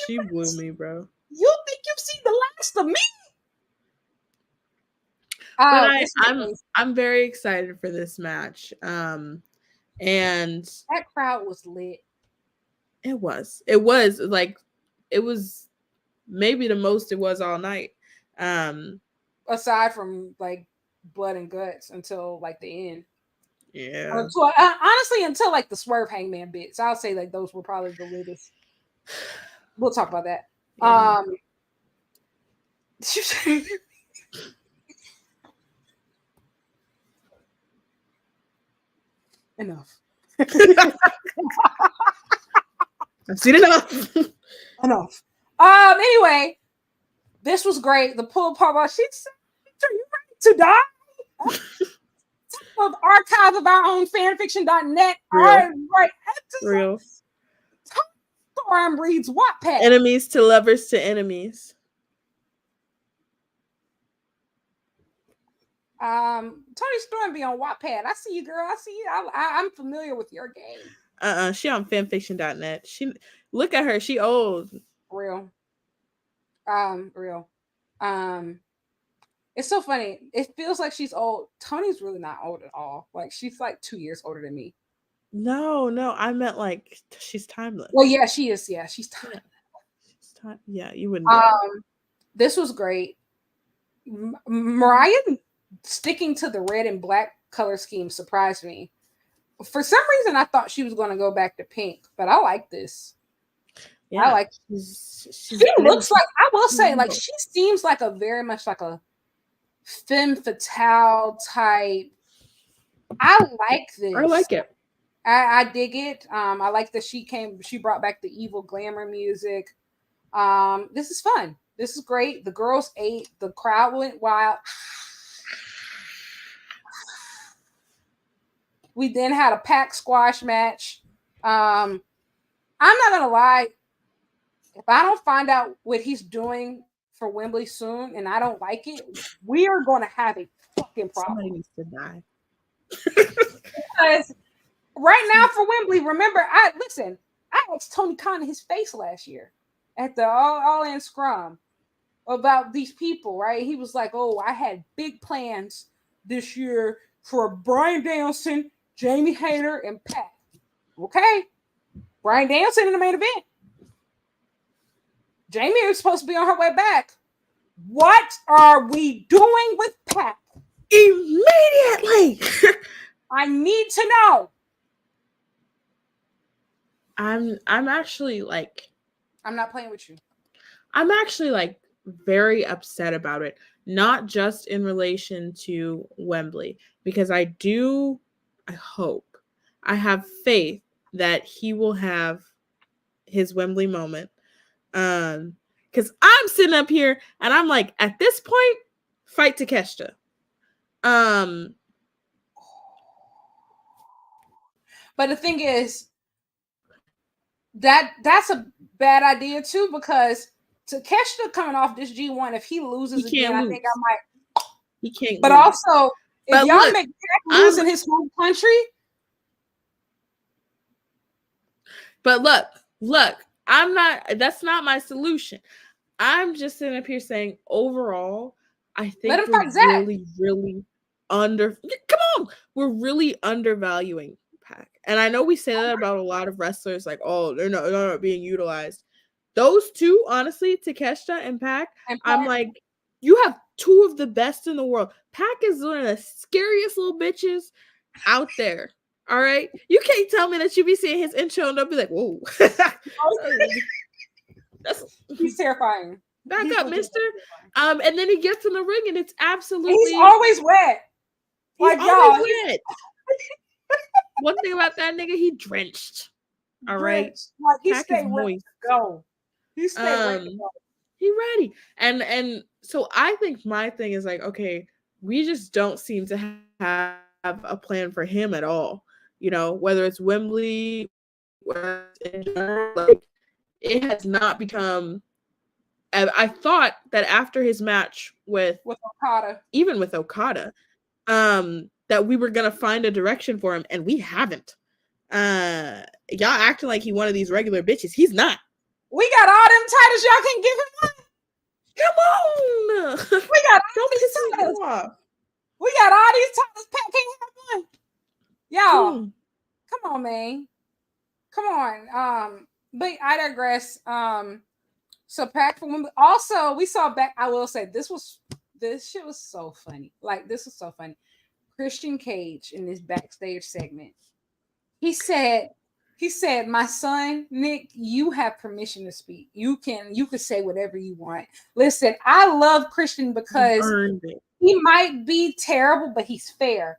She blew me, bro. You think you've seen the last of me? But I'm very excited for this match. And that crowd was lit. It was maybe the most it was all night. Aside from blood and guts until the end. Yeah. Honestly, until the Swerve Hangman bits. I'll say those were probably the latest. We'll talk about that. Yeah. Enough. I've seen enough. Enough. Anyway, this was great. The pull pop. She said, "Are you ready to die?" of archive of our own fanfiction.net. Real. All right. Real. Storm reads Wattpad. Enemies to lovers to enemies. Tony Storm be on Wattpad. I see you, girl. I see you. I'm familiar with your game. She on fanfiction.net. She look at her. She old. Real. Real. It's so funny. It feels like she's old. Tony's really not old at all. Like she's like 2 years older than me. No, I meant like she's timeless. Well, yeah, she is. Yeah, she's timeless. Yeah, you wouldn't. Know. This was great. Mariah sticking to the red and black color scheme surprised me. For some reason, I thought she was going to go back to pink, but I like this. Yeah, I like. She looks like, I will say, like she seems like a very much like a femme fatale type. I like this. I like it. I dig it. I like that she brought back the evil glamour music. This is fun. This is great. The girls ate. The crowd went wild. We then had a pack squash match. I'm not gonna lie. If I don't find out what he's doing for Wembley soon and I don't like it, we are going to have a fucking problem. Somebody needs to die. Because right now for Wembley, remember, I asked Tony Khan in his face last year at the All-In Scrum about these people, right? He was like, oh, I had big plans this year for Bryan Danielson, Jamie Hayter, and Pat. Okay. Bryan Danielson in the main event. Jamie is supposed to be on her way back. What are we doing with Pat? Immediately. I need to know. I'm actually like, I'm not playing with you. I'm actually like very upset about it. Not just in relation to Wembley, because I hope, I have faith that he will have his Wembley moment. Because I'm sitting up here and I'm like, at this point, fight Takeshita. But the thing is, that's a bad idea too, because Takeshita coming off this G1, if he loses again, I think I might. He can't. But lose. Also, if y'all make Pac lose in his home country. But look. That's not my solution. I'm just sitting up here saying, overall, I think we're really undervaluing Pac. And I know we say that about a lot of wrestlers, like, oh, they're not being utilized. Those two, honestly, Takeshita and Pac, I'm like, you have two of the best in the world. Pac is one of the scariest little bitches out there. All right, you can't tell me that you be seeing his intro and they'll be like, "Whoa, he's terrifying." Back up, Mister. And then he gets in the ring and it's absolutely. He's always wet. He's always wet. One thing about that nigga, he drenched. All right, like he stayed ready to go. He stayed ready to go. He ready, and so I think my thing is like, okay, we just don't seem to have a plan for him at all. You know, whether it's Wembley, whether it's in general, like, it has not become. I thought that after his match with Okada, even with Okada, that we were gonna find a direction for him, and we haven't. Y'all acting like he one of these regular bitches. He's not. We got all them titles y'all can give him. Come on, we got all these titles. We got all these titles. Pat can't have one. Y'all, come on, man. Come on. But I digress. So Pac for Wembley. Also, we saw back. I will say this shit was so funny. Like, this was so funny. Christian Cage in this backstage segment. He said, my son, Nick, you have permission to speak. You can say whatever you want. Listen, I love Christian because he might be terrible, but he's fair.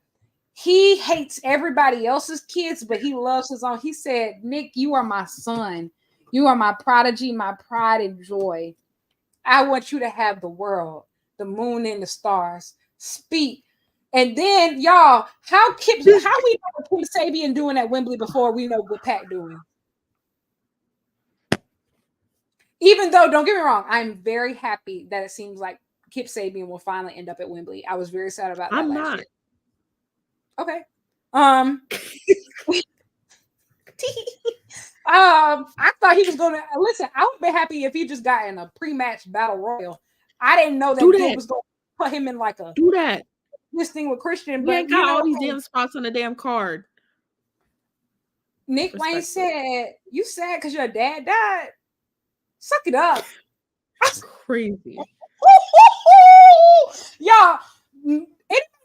He hates everybody else's kids, but he loves his own. He said, Nick, you are my son. You are my prodigy, my pride and joy. I want you to have the world, the moon and the stars. Speak. And then y'all, how we know what Kip Sabian doing at Wembley before we know what Pac doing? Even though, don't get me wrong, I'm very happy that it seems like Kip Sabian will finally end up at Wembley. I was very sad about that last year. Okay. I thought he was gonna listen. I would be happy if he just got in a pre-match battle royal. I didn't know that Kip was gonna put him in like a this thing with Christian. We ain't got all these damn spots on the damn card. Nick Wayne said, "You sad because your dad died? Suck it up." Crazy. Y'all, anybody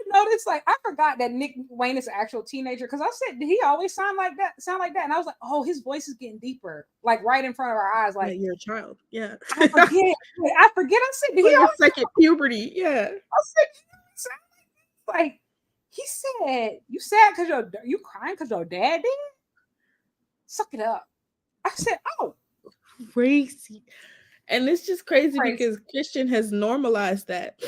notice? Like, I forgot that Nick Wayne is an actual teenager because I said, did he always sound like that? And I was like, oh, his voice is getting deeper, like right in front of our eyes. Like, you're a child. Yeah. I forget. I said, did he always second puberty? Yeah. I said, like, he said, you sad because you crying because your dad did? Suck it up. I said, oh, crazy. And it's just crazy because Christian has normalized that.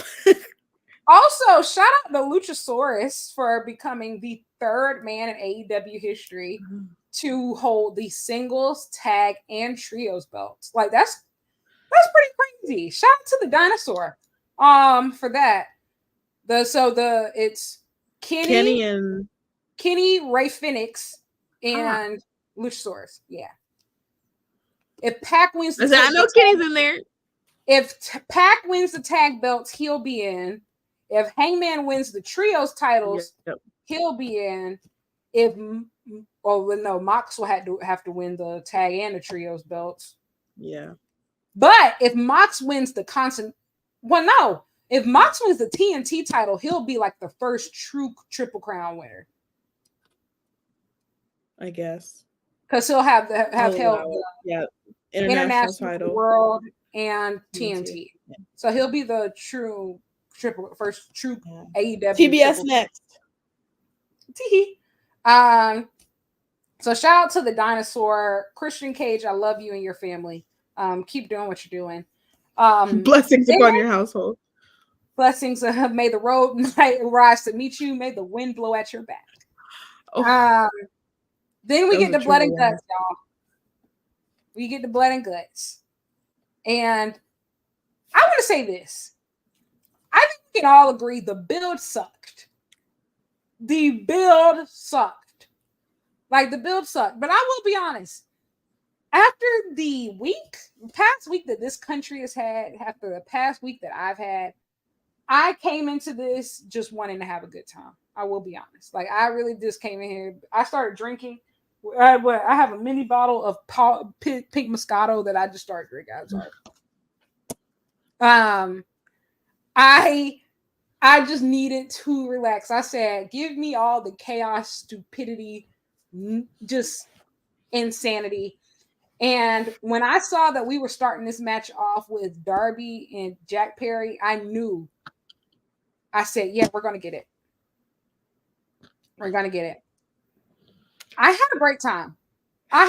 Also, shout out to Luchasaurus for becoming the third man in AEW history to hold the singles, tag, and trios belts. Like that's pretty crazy. Shout out to the dinosaur for that. It's Kenny, Ray Phoenix, and Luchasaurus. Yeah. If Pac wins I know Kenny's in there. If Pac wins the tag belts, he'll be in. If Hangman wins the trios titles, he'll be in. Mox will have to win the tag and the trios belts. Yeah. But if Mox wins if Mox wins the TNT title, he'll be like the first true Triple Crown winner. I guess. Because he'll have held the international title, world, and TNT. Yeah. So he'll be the first true AEW. TBS next. So shout out to the dinosaur. Christian Cage, I love you and your family. Keep doing what you're doing. Blessings upon your household. Blessings. May the road rise to meet you. May the wind blow at your back. Then we get the blood and guts, y'all. We get the blood and guts. And I want to say this. I think we can all agree the build sucked. The build sucked. Like, the build sucked. But I will be honest. After the past week that this country has had, after the past week that I've had, I came into this just wanting to have a good time. I will be honest. Like, I really just came in here. I started drinking. I have a mini bottle of pink Moscato that I just started drinking. I'm sorry. I just needed to relax. I said, give me all the chaos, stupidity, just insanity. And when I saw that we were starting this match off with Darby and Jack Perry, I knew. I said, yeah, we're going to get it. We're going to get it. I had a great time. I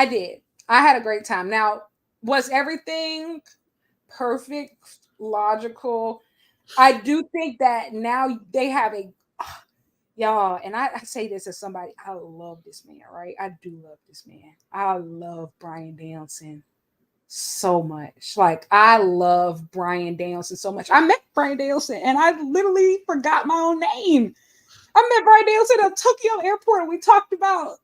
did. I had a great time. Now, was everything perfect, logical? I do think that now they have y'all, and I say this as somebody, I love this man, right? I do love this man. I love Bryan Danielson so much. Like, I love Bryan Danielson so much. I met Bryan Danielson and I literally forgot my own name. I met Bryan Danielson at Tokyo Airport and we talked about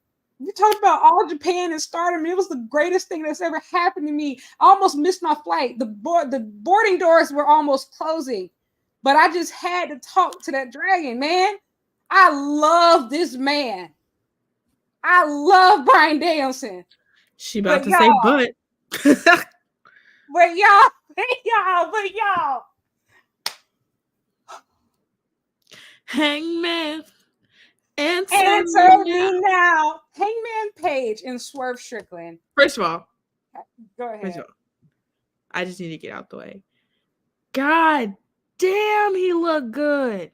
All Japan and Stardom. It was the greatest thing that's ever happened to me. I almost missed my flight. The boarding doors were almost closing, but I just had to talk to that dragon, man. I love this man. I love Bryan Danielson. She about to say but. But y'all. Hangman. Answer me now. Hangman Page and Swerve Strickland. First of all, go ahead. I just need to get out the way. God damn, he looked good.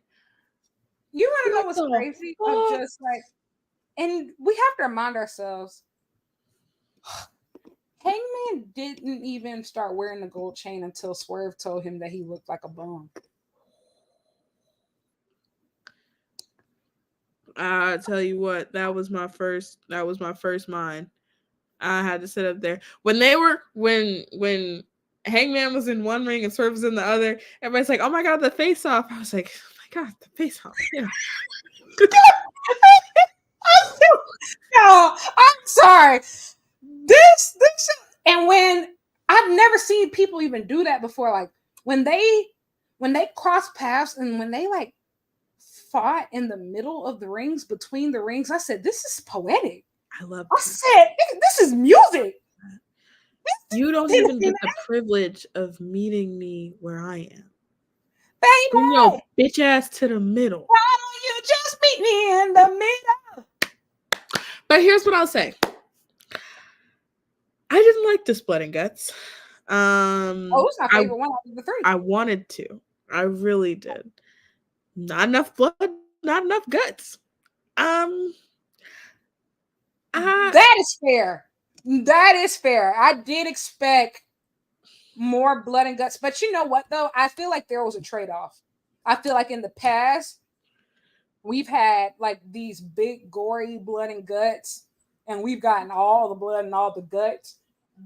You want to know what's crazy? Of just like, and we have to remind ourselves, Hangman didn't even start wearing the gold chain until Swerve told him that he looked like a bum. I tell you what, that was my first mine. I had to sit up there when Hangman was in one ring and Swerve was in the other. Everybody's like, "Oh my god, the face off!" I was like, "Oh my god, the face off!" Yeah. No, I'm sorry. This, and when I've never seen people even do that before, like when they cross paths and when they like fought in the middle of the rings, between the rings, I said, "This is poetic." I love. I said, "This is music." You don't even get the privilege of meeting me where I am. Baby, Bring your bitch ass to the middle. why don't you just meet me in the middle? But here's what I'll say. I didn't like this Blood and Guts. Who's my favorite one out of the three? I wanted to. I really did. Not enough blood, not enough guts. That is fair. That is fair. I did expect more blood and guts, but you know what though? I feel like there was a trade-off. I feel like in the past we've had like these big gory blood and guts, and we've gotten all the blood and all the guts,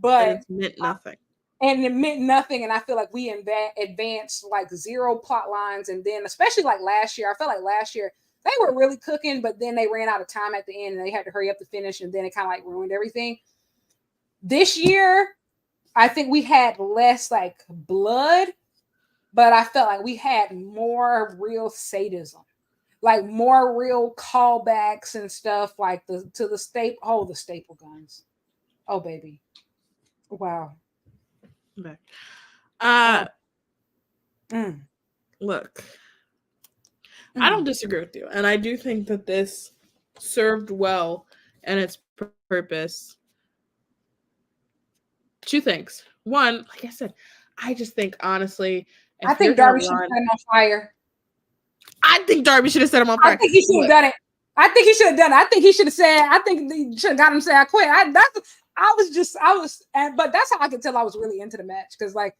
but and it meant nothing. And it meant nothing. And I feel like we advanced like zero plot lines, and then especially like last year, I felt like last year they were really cooking, but then they ran out of time at the end and they had to hurry up to finish, and then it kind of like ruined everything. This year, I think we had less like blood, but I felt like we had more real sadism, like more real callbacks and stuff, like the staple guns. Oh baby, wow. Okay. Look, I don't disagree with you, and I do think that this served well and its purpose. Two things. One, like I said, I just think honestly, I think Darby should have set him on fire. I think Darby should have set him on fire. I think he should have done it. I think he should have done it. I think he should have said, I think he should have got him to say, "I quit." But that's how I could tell I was really into the match. Because like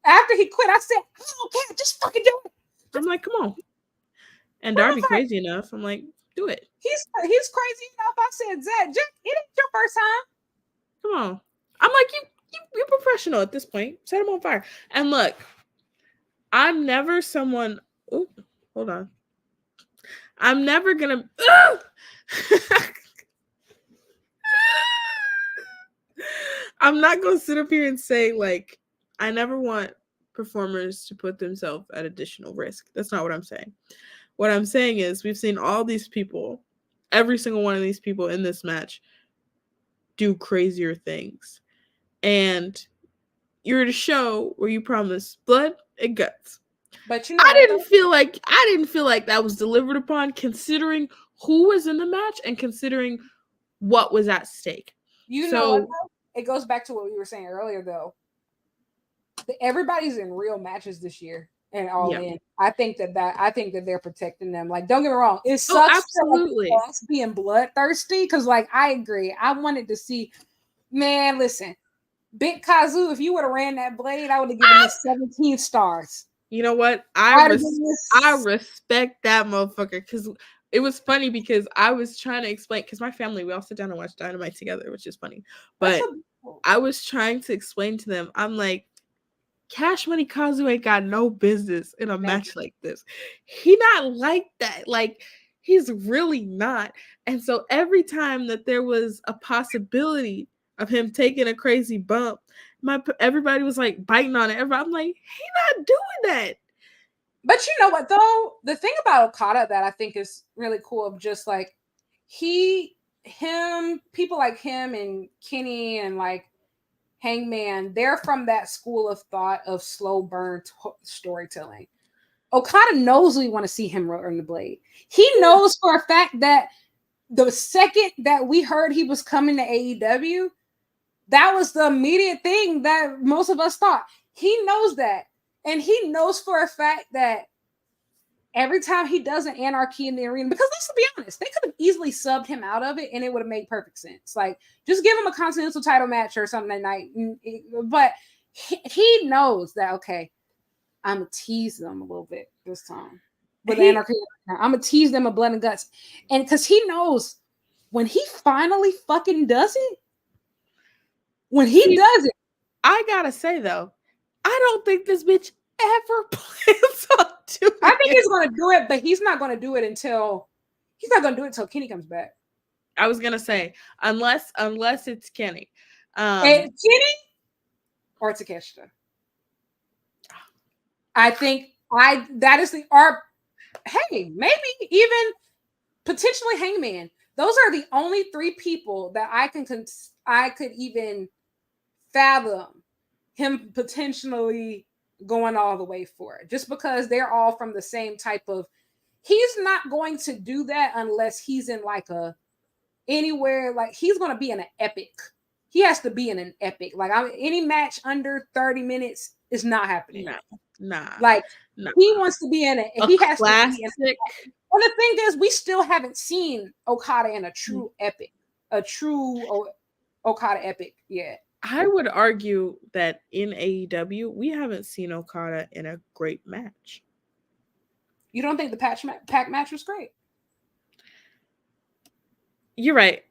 after he quit, I said, "I don't care, just fucking do it." I'm like, come on. And Darby crazy enough. I'm like, do it. He's crazy enough. I said, "Zach, it ain't your first time. Come on." I'm like, you're professional at this point. Set him on fire. And look, I'm never someone. Oh, hold on. I'm never gonna. I'm not gonna sit up here and say like I never want performers to put themselves at additional risk. That's not what I'm saying. What I'm saying is we've seen all these people, every single one of these people in this match do crazier things. And you're at a show where you promise blood and guts. But you know, I didn't feel like that was delivered upon, considering who was in the match and considering what was at stake. You know what, though? It goes back to what we were saying earlier, though. Everybody's in real matches this year and all in. I think that they're protecting them. Like, don't get me wrong, it sucks absolutely for like, being bloodthirsty because, like, I agree. I wanted to see, man. Listen, Big Kazoo, if you would have ran that blade, I would have given this 17 stars. You know what? I respect that motherfucker because it was funny because I was trying to explain because my family, we all sit down and watch Dynamite together, which is funny. But I was trying to explain to them, I'm like, Cash Money Kazu ain't got no business in a match like this. He not like that. Like, he's really not. And so every time that there was a possibility of him taking a crazy bump, everybody was like biting on it. I'm like, he not doing that. But you know what though? The thing about Okada that I think is really cool of just like people like him and Kenny and like Hangman, they're from that school of thought of slow burn storytelling. Okada knows we want to see him earn the blade. He knows for a fact that the second that we heard he was coming to AEW, that was the immediate thing that most of us thought. He knows that. And he knows for a fact that every time he does an anarchy in the arena, because let's be honest, they could have easily subbed him out of it and it would have made perfect sense. Like, just give him a continental title match or something that night. But he knows that, okay, I'm going to tease them a little bit this time. with Anarchy. I'm gonna tease them with blood and guts, and because he knows when he finally fucking does it, I gotta say though, I don't think this bitch ever plans on doing it. I think he's gonna do it, but he's not gonna do it until Kenny comes back. I was gonna say unless it's Kenny, and Kenny or Takeshita. I think that is the art. Hey, maybe even potentially Hangman. Those are the only three people that I could even fathom him potentially going all the way for it, just because they're all from the same type of. He's not going to do that unless he's in like a anywhere, like he's going to be in an epic. He has to be in an epic. Like any match under 30 minutes is not happening. Nah. Like he wants to be in it. He has classic. to be in it. Well, the thing is, we still haven't seen Okada in a true epic, Okada epic yet. I would argue that in AEW, we haven't seen Okada in a great match. You don't think the pack match was great? You're right.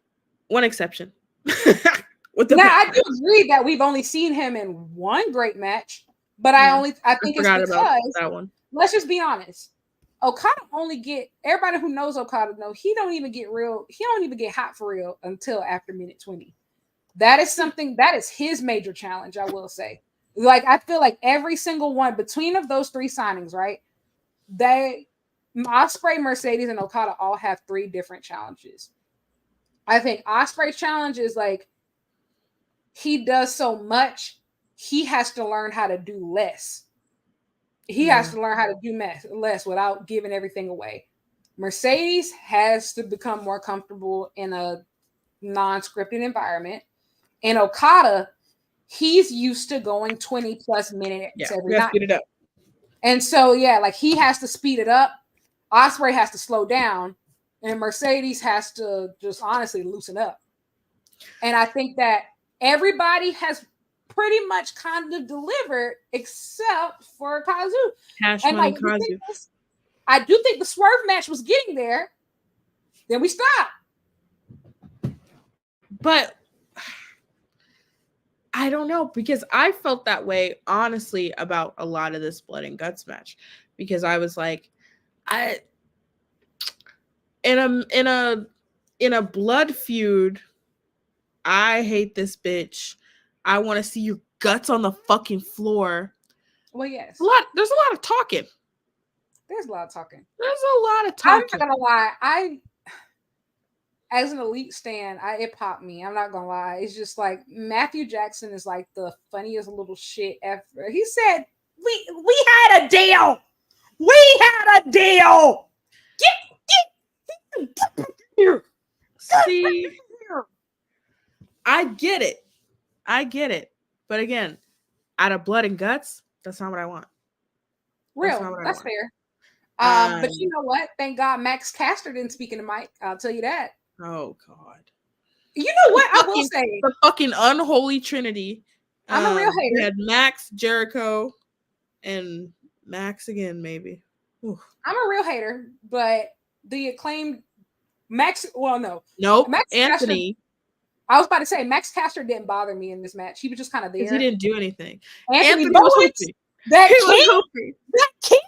One exception. I do agree that we've only seen him in one great match, but I think it's because that one. Let's just be honest. Okada everybody who knows Okada he don't even get hot for real until after minute 20. That is something that is his major challenge, I will say. Like I feel like every single one between of those three signings, right? Ospreay, Mercedes, and Okada all have three different challenges. I think Ospreay's challenge is like he does so much, he has to learn how to do less. He has to learn how to do less without giving everything away. Mercedes has to become more comfortable in a non-scripted environment. And Okada, he's used to going 20 plus minutes every night. Speed it up. And so, like he has to speed it up. Ospreay has to slow down. And Mercedes has to just honestly loosen up. And I think that everybody has pretty much kind of delivered except for Kazu. I do think the Swerve match was getting there. Then we stopped. But I don't know, because I felt that way honestly about a lot of this blood and guts match, because I was like, in a blood feud, I hate this bitch. I want to see your guts on the fucking floor. Well, yes. There's a lot of talking. There's a lot of talking. I'm not gonna lie. As an Elite stan, it popped me. I'm not gonna lie. It's just like Matthew Jackson is like the funniest little shit ever. He said, "We had a deal. We had a deal. Get here. See, I get it. But again, out of blood and guts, that's not what I want. That's fair. But you know what? Thank God Max Caster didn't speak in the mic. I'll tell you that. Oh God. You know what? I will say the fucking unholy trinity. I'm a real hater. We had Max, Jericho, and Max again, maybe. Oof. I'm a real hater, but the acclaimed Max. Well, no. Nope. Max Anthony. Caster, I was about to say Max Caster didn't bother me in this match. He was just kind of there. He didn't do anything. Anthony Bowens, that king.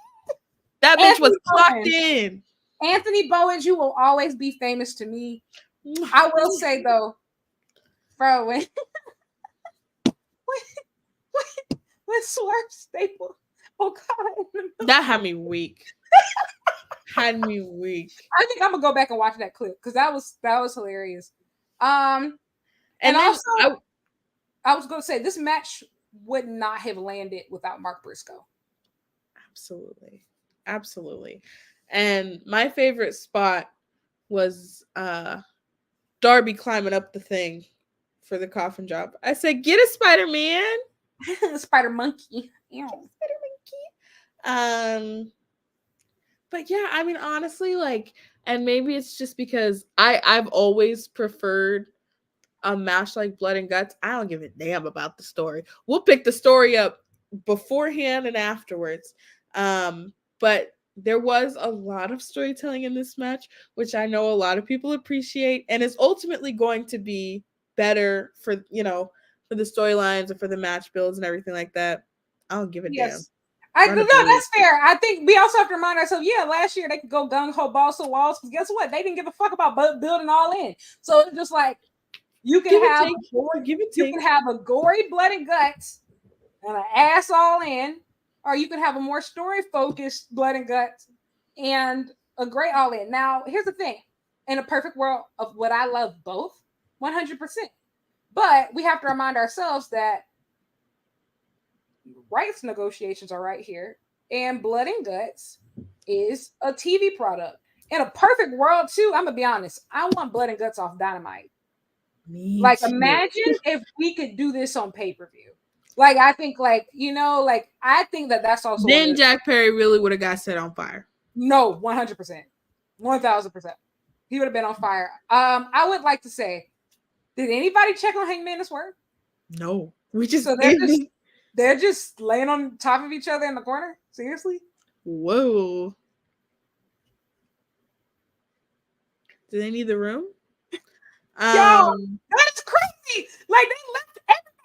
That bitch was clocked in. Anthony Bowens, you will always be famous to me. I will say though, bro, when Swerve Staple, that had me weak. I think I'm gonna go back and watch that clip because that was hilarious. And also, I was gonna say this match would not have landed without Mark Briscoe. Absolutely. And my favorite spot was Darby climbing up the thing for the coffin drop. I said, "Get a Spider-Man." Spider monkey. Spider monkey. But yeah, I mean, honestly, like, and maybe it's just because I've always preferred a match like Blood and Guts. I don't give a damn about the story. We'll pick the story up beforehand and afterwards. But there was a lot of storytelling in this match, which I know a lot of people appreciate, and is ultimately going to be better for, for the storylines and for the match builds and everything like that. I don't give a damn. No, that's fair. I think we also have to remind ourselves, last year they could go gung ho balls to walls, because guess what? They didn't give a fuck about building all in. So it's just like, you can have a gory blood and guts and an ass all in, or you can have a more story focused blood and guts and a great all in. Now, here's the thing: in a perfect world of what I love both, 100%. But we have to remind ourselves that rights negotiations are right here, and blood and guts is a TV product. In a perfect world, too, I'm gonna be honest, I want blood and guts off Dynamite. Imagine if we could do this on pay-per-view. I think, I think that's also. Then Jack Perry really would have got set on fire. No, 100%, 1000%. He would have been on fire. I would like to say, did anybody check on Hangman and Swerve? No, they're just laying on top of each other in the corner. Seriously? Whoa. Do they need the room? Yo, that's crazy. They left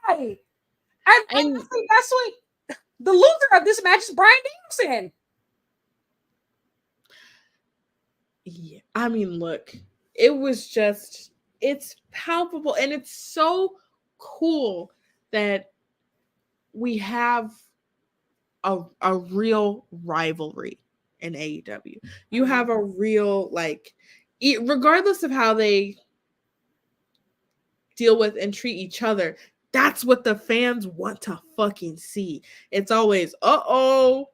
everybody. And honestly, that's what the loser of this match is, Bryan Danielson. Yeah, I mean, look, it's palpable, and it's so cool that we have a real rivalry in AEW. You have a real, regardless of how they deal with and treat each other, that's what the fans want to fucking see. It's always, Hangman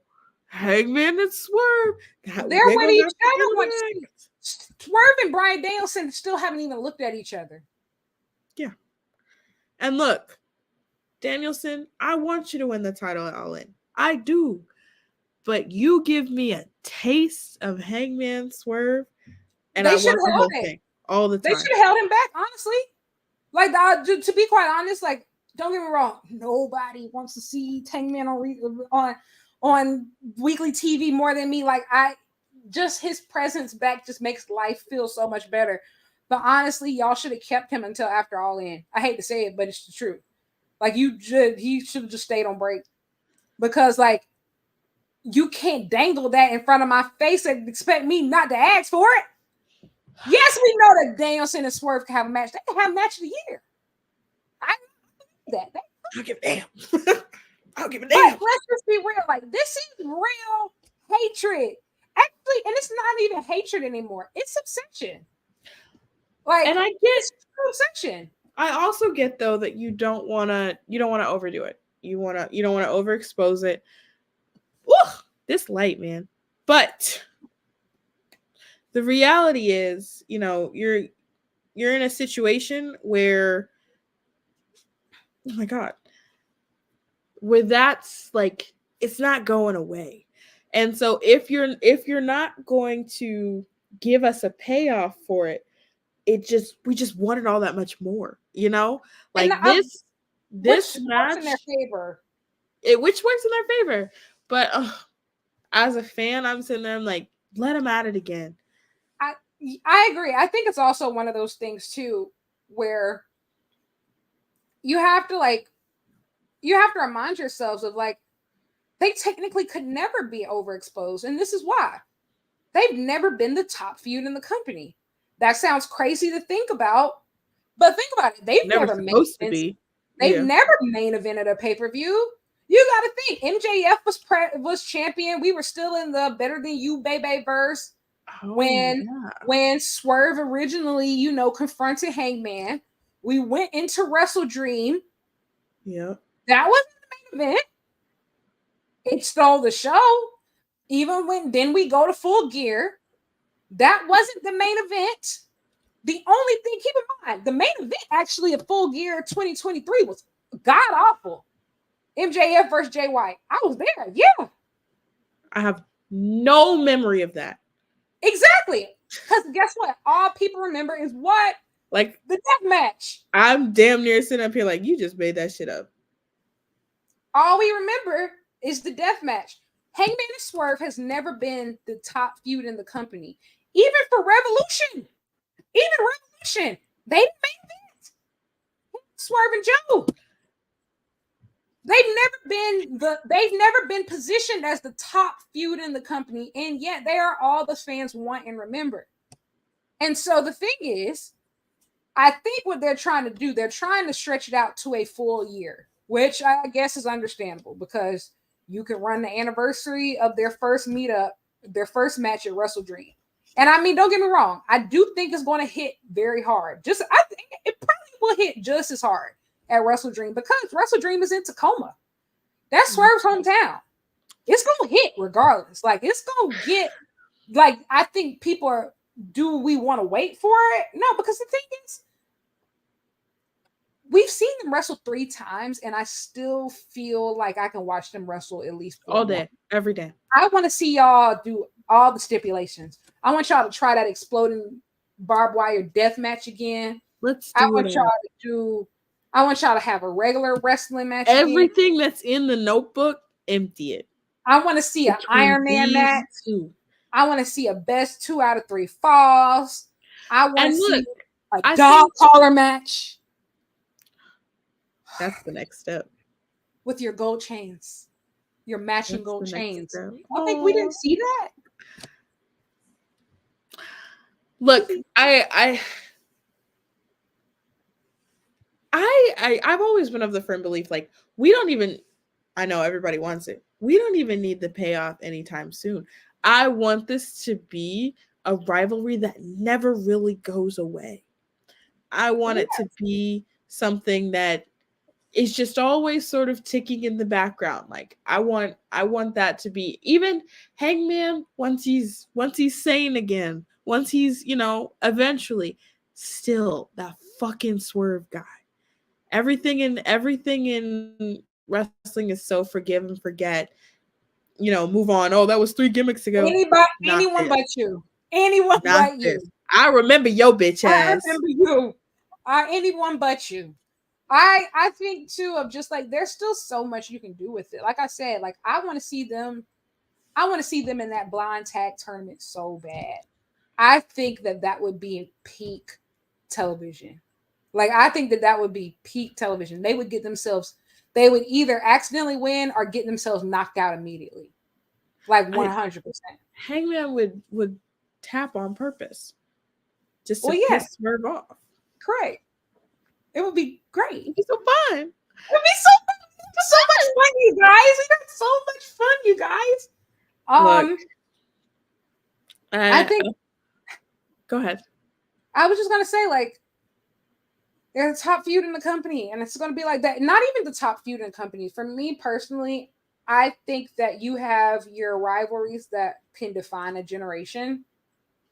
and Swerve. They're with each other. Swerve and Bryan Danielson still haven't even looked at each other. Yeah. And look, Danielson, I want you to win the title at All In. I do. But you give me a taste of Hangman Swerve, and I want the whole thing all the time. They should have held him back, honestly. To be quite honest, don't get me wrong, nobody wants to see Hangman on weekly TV more than me. Just his presence back just makes life feel so much better. But honestly, y'all should have kept him until after All In. I hate to say it, but it's the truth. He should have just stayed on break, because you can't dangle that in front of my face and expect me not to ask for it. Yes, we know that Danielson and Swerve can have a match. They can have a match of the year. I know that. I'll give a damn. I'll give a damn. But let's just be real. This is real hatred. Actually, and it's not even hatred anymore. It's obsession. And I get obsession. I also get, though, that you don't want to overdo it. You don't want to overexpose it. Woo, this light, man. But the reality is, you're in a situation where, oh my God, where that's it's not going away. And so if you're not going to give us a payoff for it, we just want it all that much more, this match works in their favor. Which works in their favor. But as a fan, I'm sitting there, I'm like, let them at it again. I agree. I think it's also one of those things too, where you have to remind yourselves of they technically could never be overexposed, and this is why. They've never been the top feud in the company. That sounds crazy to think about, but think about it. They've never supposed to be. They've never main evented a pay-per-view. You got to think, MJF was champion. We were still in the Better Than You Baby verse when Swerve originally, confronted Hangman. We went into Wrestle Dream. Yeah, that wasn't the main event. It stole the show. Then we go to Full Gear. That wasn't the main event. The only thing, keep in mind, the main event actually of Full Gear 2023 was god awful. MJF versus Jay White. I was there. Yeah. I have no memory of that. Exactly. Because guess what? All people remember is what? The death match. I'm damn near sitting up here you just made that shit up. All we remember is the death match. Hangman and Swerve has never been the top feud in the company. Even for Revolution. They didn't make that. Swerve and Joe. They've never been positioned as the top feud in the company, and yet they are all the fans want and remember. And so the thing is, I think what they're trying to do, they're trying to stretch it out to a full year, which I guess is understandable because you can run the anniversary of their first meetup, their first match at Wrestle Dream. And I mean, don't get me wrong, I do think it's going to hit very hard. I think it probably will hit just as hard at Wrestle Dream because Wrestle Dream is in Tacoma. That's Swerve's hometown. It's going to hit regardless. Like, it's going to get, like, I think people are, do we want to wait for it? No, because the thing is, we've seen them wrestle 3 times, and I still feel like I can watch them wrestle at least all day, every day. I want to see y'all do all the stipulations. I want y'all to try that exploding barbed wire death match again. Let's do I want y'all to have a regular wrestling match. Everything that's in the notebook, empty it. I want to see an Iron Man match. I want to see a best 2 out of 3 falls. I want to see a dog collar match. That's the next step. With your gold chains. Your matching gold chains. I think we didn't see that. Look, I've always been of the firm belief, like, we don't even, I know everybody wants it, we don't even need the payoff anytime soon. I want this to be a rivalry that never really goes away. I want it to be something that is just always sort of ticking in the background. Like, I want that to be, even Hangman, once he's sane again, once he's, eventually, still that fucking Swerve guy. Everything in wrestling is so forgive and forget. Move on. Oh, that was 3 gimmicks ago. Anyone but you. Anyone but you. I remember your bitch ass. I remember you. Anyone but you. I think too of just like there's still so much you can do with it. Like I said, like I want to see them in that blind tag tournament so bad. I think that would be peak television. Like I think that would be peak television. They would either accidentally win or get themselves knocked out immediately. Like 100%. Hangman would tap on purpose. Just to piss Swerve off. Correct. It would be great. It'd be so fun. It would be so much fun, you guys. We got so much fun, you guys. Look, I think. Go ahead. I was just gonna say, like, they're the top feud in the company, and it's gonna be like that. Not even the top feud in the company. For me personally, I think that you have your rivalries that can define a generation,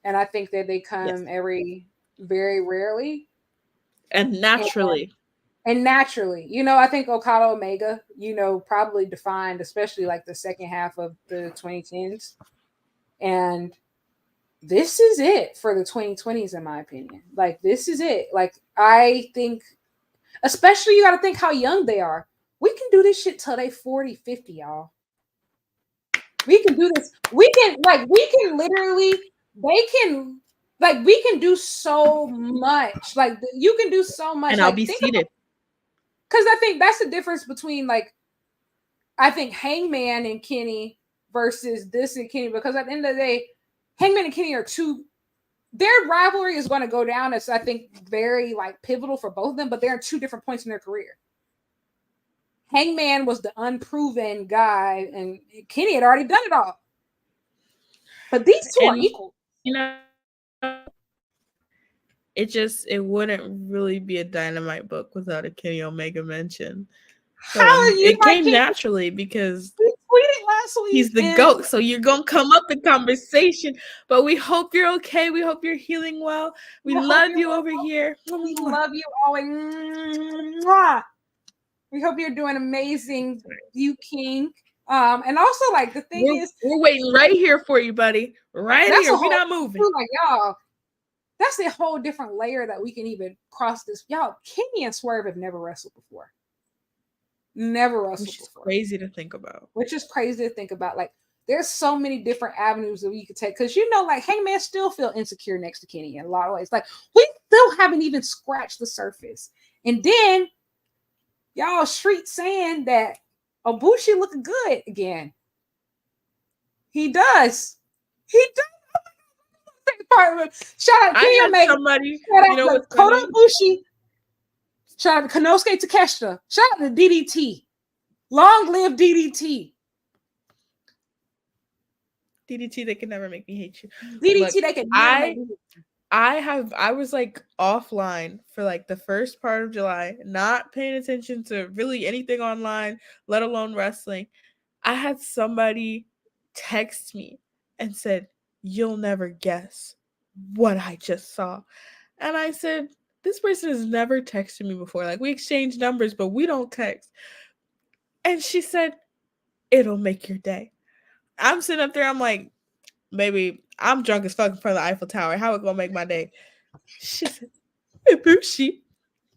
and I think that they come very rarely. And naturally. I think Okada Omega, probably defined, especially like the second half of the 2010s. And this is it for the 2020s, in my opinion. Like, this is it. Like, I think, especially you got to think how young they are. We can do this shit till they 40, 50, y'all. We can do this. We can do so much. Like, you can do so much. And I'll be seated. Because I think that's the difference between, like, I think Hangman and Kenny versus this and Kenny. Because at the end of the day, Hangman and Kenny are their rivalry is going to go down as, I think, very, like, pivotal for both of them. But they're at 2 different points in their career. Hangman was the unproven guy, and Kenny had already done it all. But these 2 are equal. It wouldn't really be a Dynamite book without a Kenny Omega mention. So it came naturally because we tweeted last week. He's the GOAT, so you're gonna come up in conversation. But we hope you're okay. We hope you're healing well. We love you over here. We love you always. We hope you're doing amazing, you king. And also, like, the thing is, we're waiting right here for you, buddy. Right here. We're not moving. Like, y'all, that's a whole different layer that we can even cross this. Y'all, Kenny and Swerve have never wrestled before. Never wrestled before. Crazy to think about. Which is crazy to think about. Like, there's so many different avenues that you could take. Because, you know, like, Hangman still feel insecure next to Kenny in a lot of ways. Like, we still haven't even scratched the surface. And then y'all street saying that Ibushi looking good again. He does. He does. Shout out I had Kenny somebody, shout you know, out to Kota Ibushi. Shout out to Konosuke Takeshita. Shout out to DDT. Long live DDT. DDT, they can never make me hate you. DDT, Look, they can never make me hate you. I was like offline for like the first part of July, not paying attention to really anything online, let alone wrestling. I had somebody text me and said, "You'll never guess what I just saw." And I said, "This person has never texted me before. Like, we exchange numbers, but we don't text." And she said, "It'll make your day." I'm sitting up there, I'm like, "Baby, I'm drunk as fuck in front of the Eiffel Tower. How it gonna make my day?" She said, "Ibushi,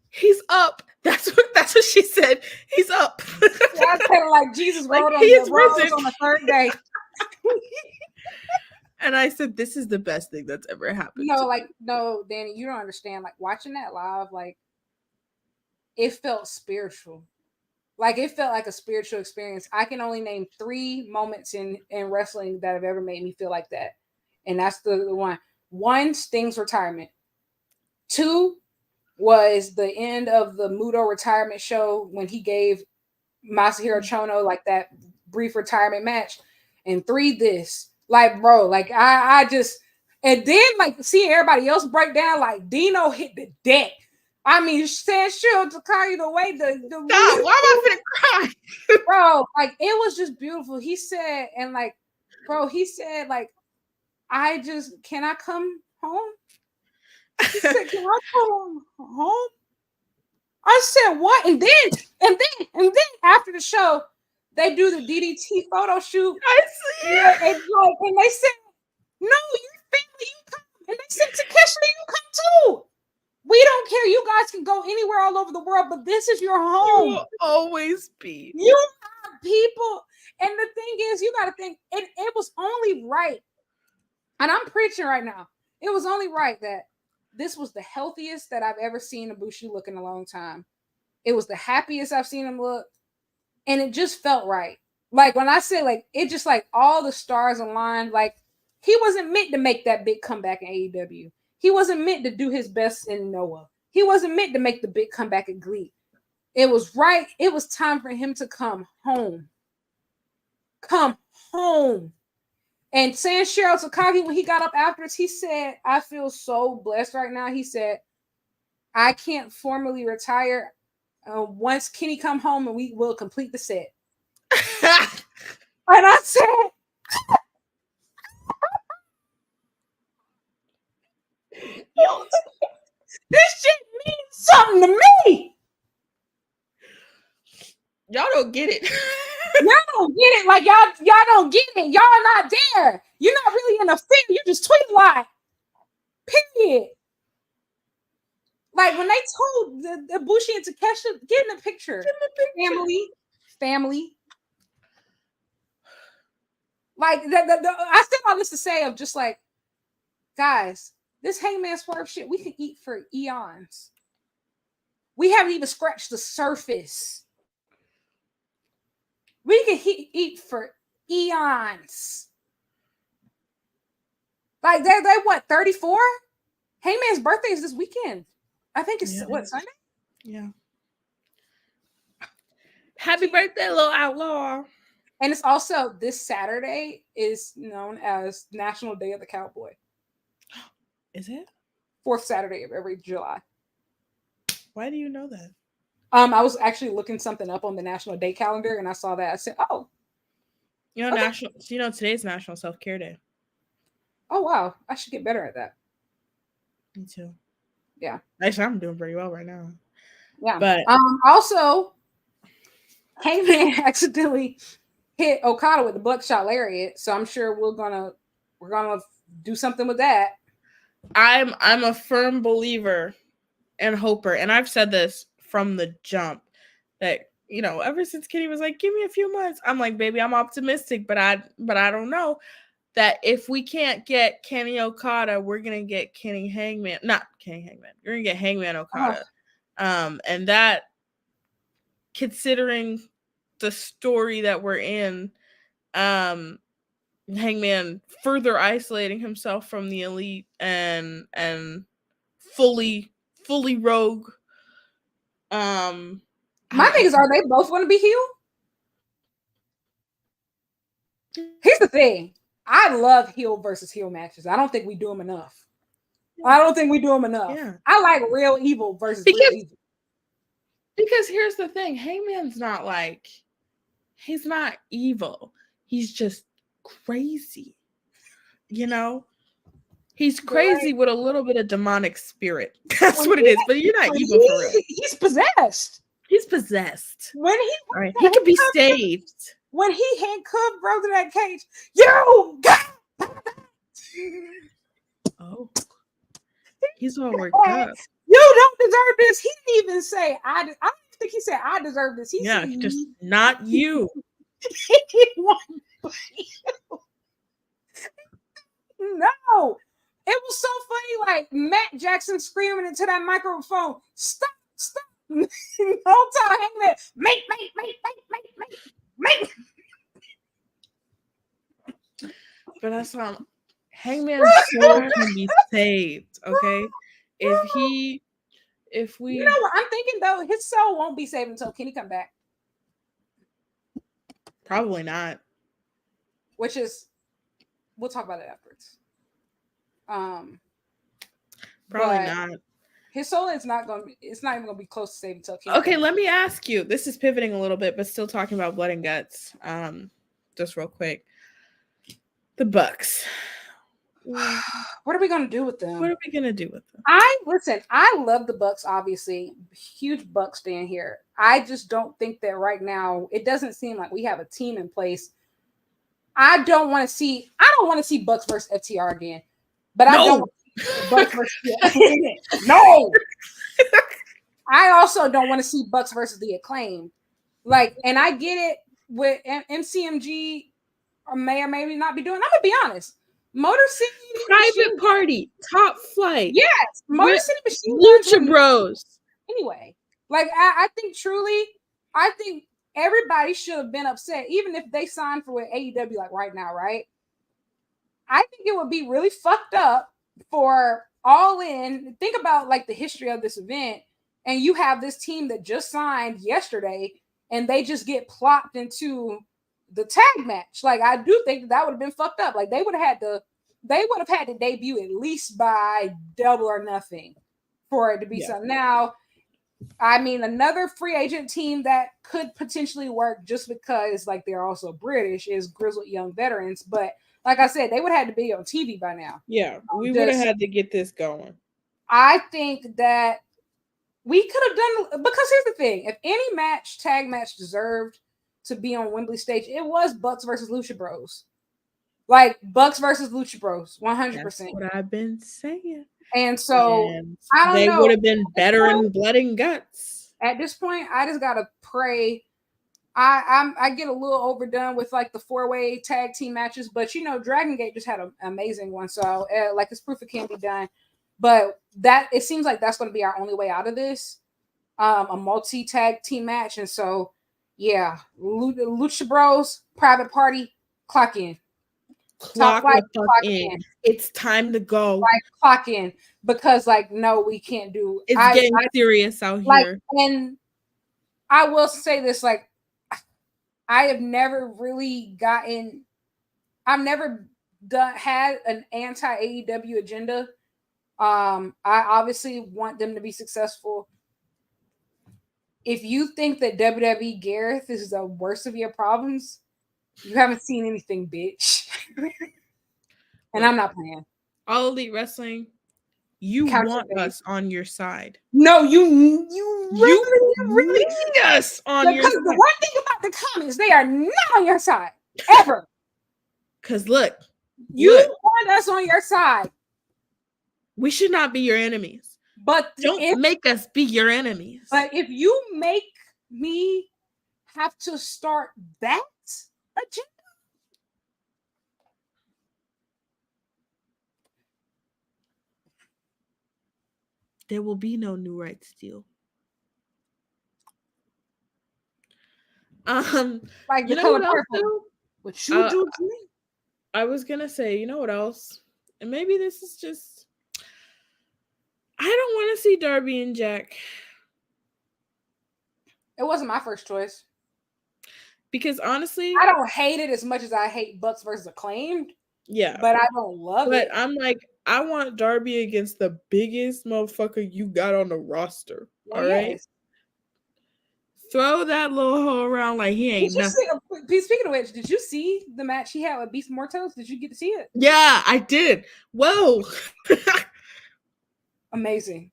he's up." That's what she said. He's up. Yeah, I said, like, Jesus Like, rode on he is the rose risen. on the third day. And I said, "This is the best thing that's ever happened." No, like, no, Dani, you don't understand. Like, watching that live, like, it felt spiritual. Like, it felt like a spiritual experience. I can only name 3 moments in wrestling that have ever made me feel like that. And that's the one. 1, Sting's retirement. 2 was the end of the Muto retirement show when he gave Masahiro Chono like that brief retirement match. And 3, this. Like, bro, like, I just, and then, like, seeing everybody else break down, like, Dino hit the deck. I mean, Sanshiro Takagi, the way the God, why am I finna cry? Bro, like, it was just beautiful. He said, and like, bro, he said, like, can I come home? He said, can I come home? I said, what? And then after the show, they do the DDT photo shoot. I see it. And they said, no, your family, you come. And they said, Takeshi, you come too. We don't care. You guys can go anywhere all over the world, but this is your home. You will always be. You are people. And the thing is, you got to think, it was only right. And I'm preaching right now. It was only right that this was the healthiest that I've ever seen Ibushi look in a long time. It was the happiest I've seen him look. And it just felt right. Like, when I say, like, it just, like, all the stars aligned. Like, he wasn't meant to make that big comeback in AEW. He wasn't meant to do his best in Noah. He wasn't meant to make the big comeback at Glee. It was right. It was time for him to come home. Come home. And Sanshiro Takagi, when he got up afterwards, he said, I feel so blessed right now. He said, I can't formally retire once Kenny come home and we will complete the set. And I said, yo, this shit means something to me. Y'all don't get it. Y'all don't get it. Like, y'all don't get it. Y'all not there. You're not really in the field. You just tweet a lot. Period. Like, when they told the Ibushi and Takeshita, get in the picture. Family. Like, I still have this to say of just like, guys, this Hangman Swerve shit, we can eat for eons. We haven't even scratched the surface. We can eat for eons. Like, they what, 34? Hangman's birthday is this weekend. I think it's, what, Sunday? Yeah. Happy birthday, little outlaw. And it's also, this Saturday is known as National Day of the Cowboy. Is it? 4th Saturday of every July. Why do you know that? I was actually looking something up on the National Day calendar, and I saw that. I said, "Oh, you know, okay. Today's National Self-Care Day." Oh wow, I should get better at that. Me too. Yeah, actually, I'm doing pretty well right now. Yeah, but also, Hangman accidentally hit Okada with the buckshot lariat, so I'm sure we're gonna do something with that. I'm a firm believer and hoper, and I've said this from the jump, that ever since Kenny was like, give me a few months, I'm like, baby, I'm optimistic, but I don't know that if we can't get Kenny Okada, we're gonna get Kenny Hangman. Not Kenny Hangman. We're gonna get Hangman Okada. And that, considering the story that we're in, Hangman further isolating himself from the elite and fully rogue. My thing is, are they both going to be heel? Here's the thing. I love heel versus heel matches. I don't think we do them enough. Yeah. I like real evil versus real evil. Because here's the thing. Hangman's not like, he's not evil. He's just crazy. He's crazy with a little bit of demonic spirit. That's what it is. But you're not evil for real. He's possessed. He's possessed. When he can be saved. When he handcuffed bro to that cage, you oh, he's all worked up. You don't deserve this. He didn't even say I don't think he said I deserve this. He said just not you. No, it was so funny. Like Matt Jackson screaming into that microphone, stop. The whole time Hangman, make. But that's not Hangman's soul can be saved, okay? If we, you know what I'm thinking though, his soul won't be saved until Kenny come back. Probably not. Which is, we'll talk about it afterwards. Probably not. His soul is not going to be, it's not even going to be close to saving until Kenny. Okay, let me ask you. This is pivoting a little bit, but still talking about blood and guts. Just real quick. The Bucks. What are we going to do with them? I love the Bucks, obviously. Huge Bucks fan here. I just don't think that right now, it doesn't seem like we have a team in place. I don't want to see Bucks versus FTR again. But I don't want to see Bucks versus No. I also don't want to see Bucks versus the Acclaimed. Like, and I get it with MCMG may or maybe not be doing. I'm gonna be honest. Motor City Private Party, Top Flight. Yes, Motor City Machine Lucha Bros. Anyway, like I think everybody should have been upset, even if they signed for AEW like right now, right? I think it would be really fucked up for All In. Think about like the history of this event, and you have this team that just signed yesterday, and they just get plopped into the tag match. Like I do think that would have been fucked up. Like they would have had to debut at least by Double or Nothing for it to be something. Now, I mean, another free agent team that could potentially work just because like they're also British is Grizzled Young Veterans. But like I said, they would have had to be on TV by now. Yeah, we would have had to get this going. I think that we could have done, because here's the thing: if any tag match deserved to be on Wembley stage, it was Bucks versus Lucha Bros. Like Bucks versus Lucha Bros, 100%. That's what I've been saying. And so I don't know. They would have been better in blood and guts. At this point, I just gotta pray. I get a little overdone with like the 4-way tag team matches, but Dragon Gate just had an amazing one. So like it's proof it can be done. But that it seems like that's going to be our only way out of this, a multi-tag team match. And so, yeah, Lucha Bros, Private Party, clock in. Clock in. It's time to go. Like clock in, because like no, we can't do. It's getting serious out here. And I will say this: like, I have never really gotten. I've never had an anti AEW agenda. I obviously want them to be successful. If you think that WWE Gareth is the worst of your problems, you haven't seen anything, bitch. And I'm not playing. All Elite Wrestling, you want us on your side. No, you really need us on your side. Because the one thing about the comments, they are not on your side ever. Because look, you want us on your side. We should not be your enemies. But don't make us be your enemies. But if you make me have to start that agenda? There will be no new rights deal. Like You the know color what else purple. though? What you do to me? I was gonna say, you know what else? And maybe this is just, I don't want to see Darby and Jack. It wasn't my first choice. Because honestly, I don't hate it as much as I hate Bucks versus Acclaimed. yeah. But I don't love it. But I'm like, I want Darby against the biggest motherfucker you got on the roster. Well, all right? yes. Throw that little hoe around like he ain't nothing. Speaking of which, did you see the match he had with Beast Mortos? Did you get to see it? Yeah, I did. Whoa. Amazing.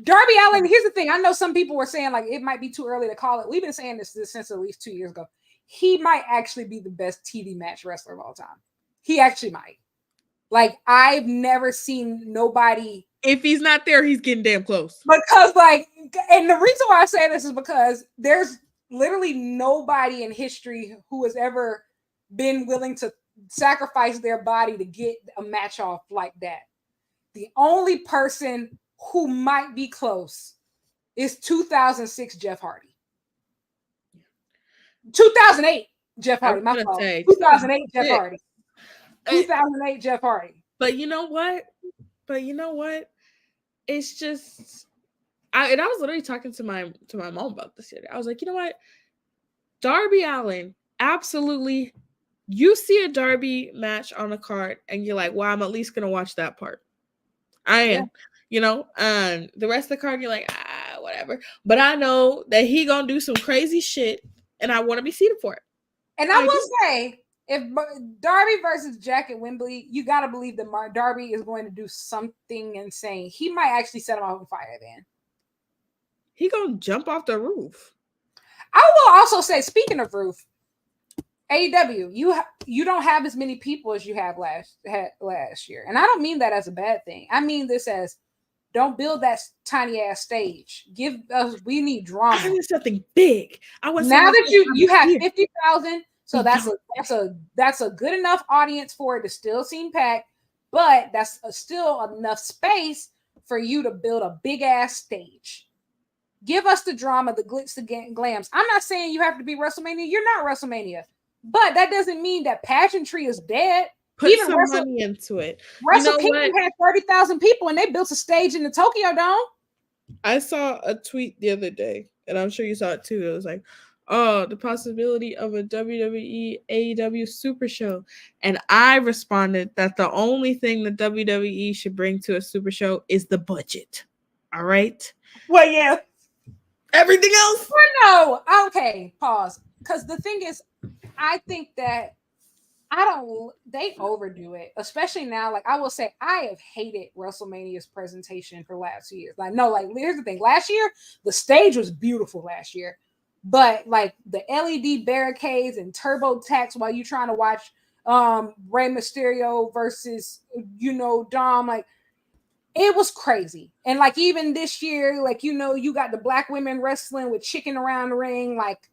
Darby Allin, here's the thing. I know some people were saying like it might be too early to call it. We've been saying this since at least 2 years ago. He might actually be the best TV match wrestler of all time. He actually might. Like, I've never seen nobody. If he's not there, he's getting damn close. Because, like, and the reason why I say this is because there's literally nobody in history who has ever been willing to sacrifice their body to get a match off like that. The only person who might be close is 2006 Jeff Hardy. 2008 Jeff Hardy. My fault. 2008 Jeff Hardy. 2008 Jeff Hardy. But you know what? It's just, I was literally talking to my mom about this yesterday. I was like, you know what? Darby Allin, absolutely. You see a Darby match on a card, and you're like, well, I'm at least gonna watch that part. I am. Yeah. You know, the rest of the card, you're like, whatever. But I know that he gonna do some crazy shit, and I want to be seated for it. And I will say, if Darby versus Jack at Wembley, you got to believe that Darby is going to do something insane. He might actually set him on fire then. He gonna jump off the roof. I will also say, speaking of roof, AEW, you don't have as many people as you had last year. And I don't mean that as a bad thing. I mean this as, don't build that tiny ass stage. Give us, we need drama. I need something big. I want now that you have 50,000, so that's a good enough audience for it to still seem packed, but that's still enough space for you to build a big ass stage. Give us the drama, the glitz, the glams. I'm not saying you have to be WrestleMania. You're not WrestleMania, but that doesn't mean that pageantry is dead. Put even some money into it. Wrestle Kingdom had 30,000 people, and they built a stage in the Tokyo Dome. I saw a tweet the other day, and I'm sure you saw it too. It was like, oh, the possibility of a WWE AEW Super Show. And I responded that the only thing the WWE should bring to a Super Show is the budget. All right? Well, yeah. Everything else? Well, no. Okay, pause. Because the thing is, I think that they overdo it, especially now. Like, I will say, I have hated WrestleMania's presentation for the last 2 years. Like, no, like, here's the thing. Last year, the stage was beautiful last year. But, like, the LED barricades and TurboTax while you're trying to watch Rey Mysterio versus, Dom, like, it was crazy. And, like, even this year, like, you got the black women wrestling with chicken around the ring. Like,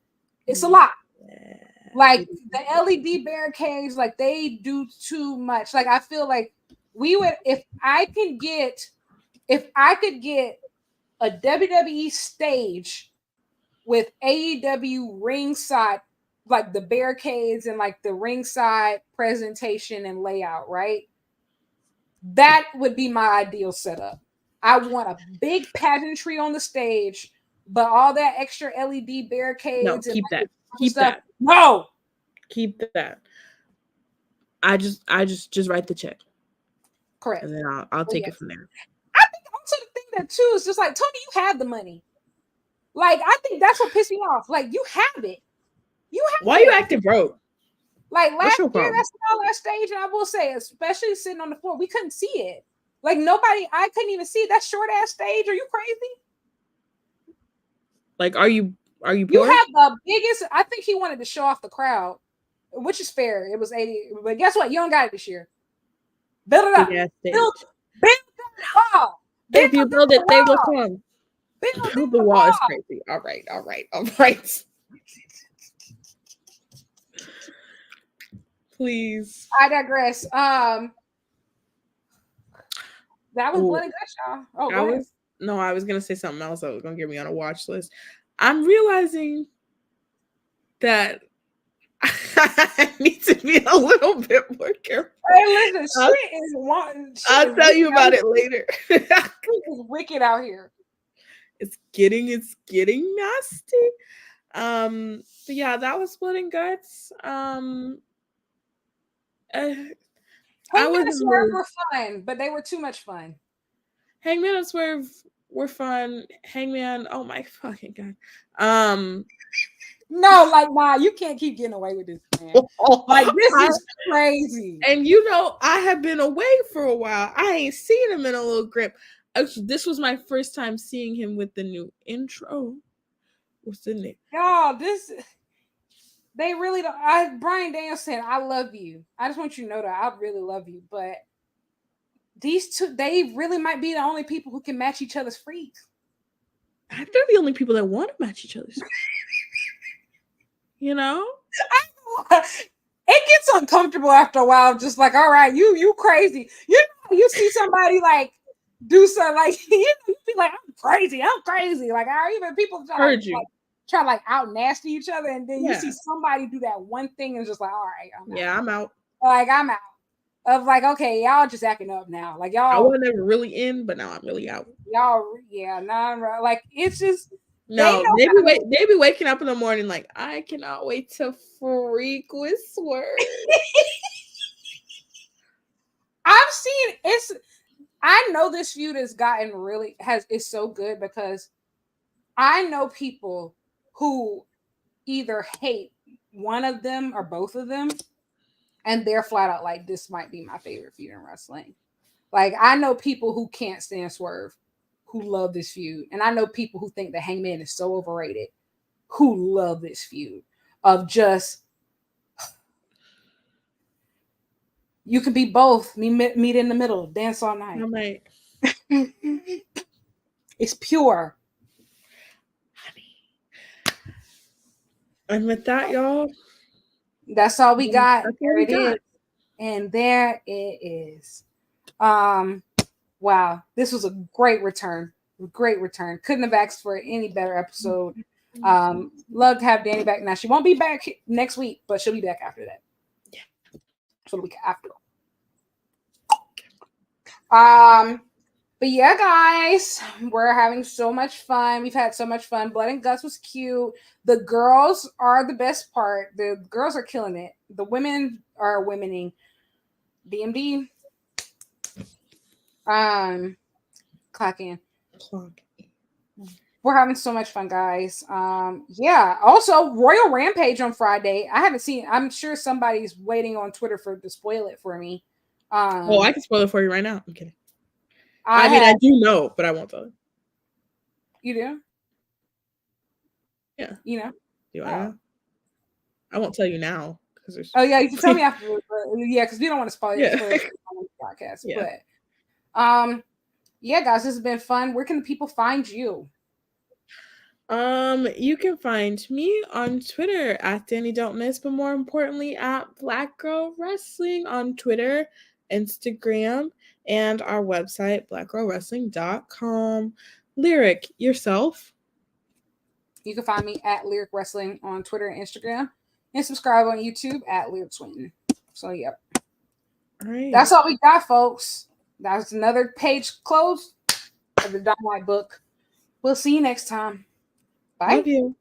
it's a lot. Yeah. Like, the LED barricades, like, they do too much. Like, I feel like if I could get a WWE stage with AEW ringside, like the barricades and like the ringside presentation and layout, right? That would be my ideal setup. I want a big pageantry on the stage, but all that extra LED barricades. No, keep that. Keep that. No. Keep that. I just write the check. Correct. And then I'll take it from there. I think also the thing that too is just like, Tony, you have the money. Like, I think that's what pissed me off. Like, you have it. Why are you acting broke? Like, last year, that's all that stage, and I will say, especially sitting on the floor, we couldn't see it. Like, I couldn't even see that short ass stage. Are you crazy? Like, are you poor? You have the biggest. I think he wanted to show off the crowd, which is fair. It was 80, but guess what? You don't got it this year. Build it up. Build it up. If you build it, they will come. Build the wall is crazy. All right. Please. I digress. That was Ooh. Blood and Guts, y'all. Oh, go ahead. I was gonna say something else that was gonna get me on a watch list. I'm realizing that I need to be a little bit more careful. Hey, listen, shit is one. I'll tell you about it later. Shit is wicked out here. It's getting nasty. But yeah, that was Blood and Guts. Hangman and Swerve were fun, but they were too much fun. Hangman and Swerve were fun. Hangman, oh my fucking god. No, like, nah, you can't keep getting away with this, man. Like, this is crazy. And you know, I have been away for a while. I ain't seen him in a little grip. This was my first time seeing him with the new intro. What's the name? Y'all, they really don't. Bryan Daniels said, I love you. I just want you to know that I really love you. But these two, they really might be the only people who can match each other's freaks. They're the only people that want to match each other's freaks. You know? It gets uncomfortable after a while. Just like, all right, you crazy. You know, you see somebody like do something like, you be like, I'm crazy. Like, I even people try to like out nasty each other, and then you see somebody do that one thing and just like, all right, I'm out. Like, I'm out. Of like, okay, y'all just acting up now. Like, y'all, I wasn't ever really in, but now I'm really out. Y'all, like, it's just no. They be waking up in the morning like, I cannot wait to freak with Swerve. I've seen I know this feud has gotten is so good because I know people who either hate one of them or both of them, and they're flat out like, this might be my favorite feud in wrestling. Like, I know people who can't stand Swerve who love this feud, and I know people who think that Hangman is so overrated who love this feud of just, you could be both, meet in the middle, dance all night. Right. It's pure. And with that, y'all, that's all we got. There it is. And there it is. Wow, this was a great return. Couldn't have asked for any better episode. Love to have Dani back. Now, she won't be back next week, but she'll be back after that. Yeah. So the week after. But yeah, guys, we're having so much fun. We've had so much fun. Blood and Guts was cute. The girls are the best part. The girls are killing it. The women are womening. BMD. Clock in. We're having so much fun, guys. Yeah. Also, Royal Rampage on Friday. I haven't seen. I'm sure somebody's waiting on Twitter to spoil it for me. I can spoil it for you right now. I'm kidding. I do know, but I won't tell you. You do? Yeah. You know? Do I know? I won't tell you now. Oh, yeah. You can tell me afterwards. Yeah, because we don't want to spoil it on the podcast. Yeah. But, yeah, guys, this has been fun. Where can people find you? You can find me on Twitter at Dani Don't Miss, but more importantly at Black Girl Wrestling on Twitter, Instagram, and our website, blackgirlwrestling.com. Lyric, yourself. You can find me at Lyric Wrestling on Twitter and Instagram, and subscribe on YouTube at Lyric Swinton. So, yep. All right. That's all we got, folks. That's another page closed of the Dynamite book. We'll see you next time. Bye. Love you.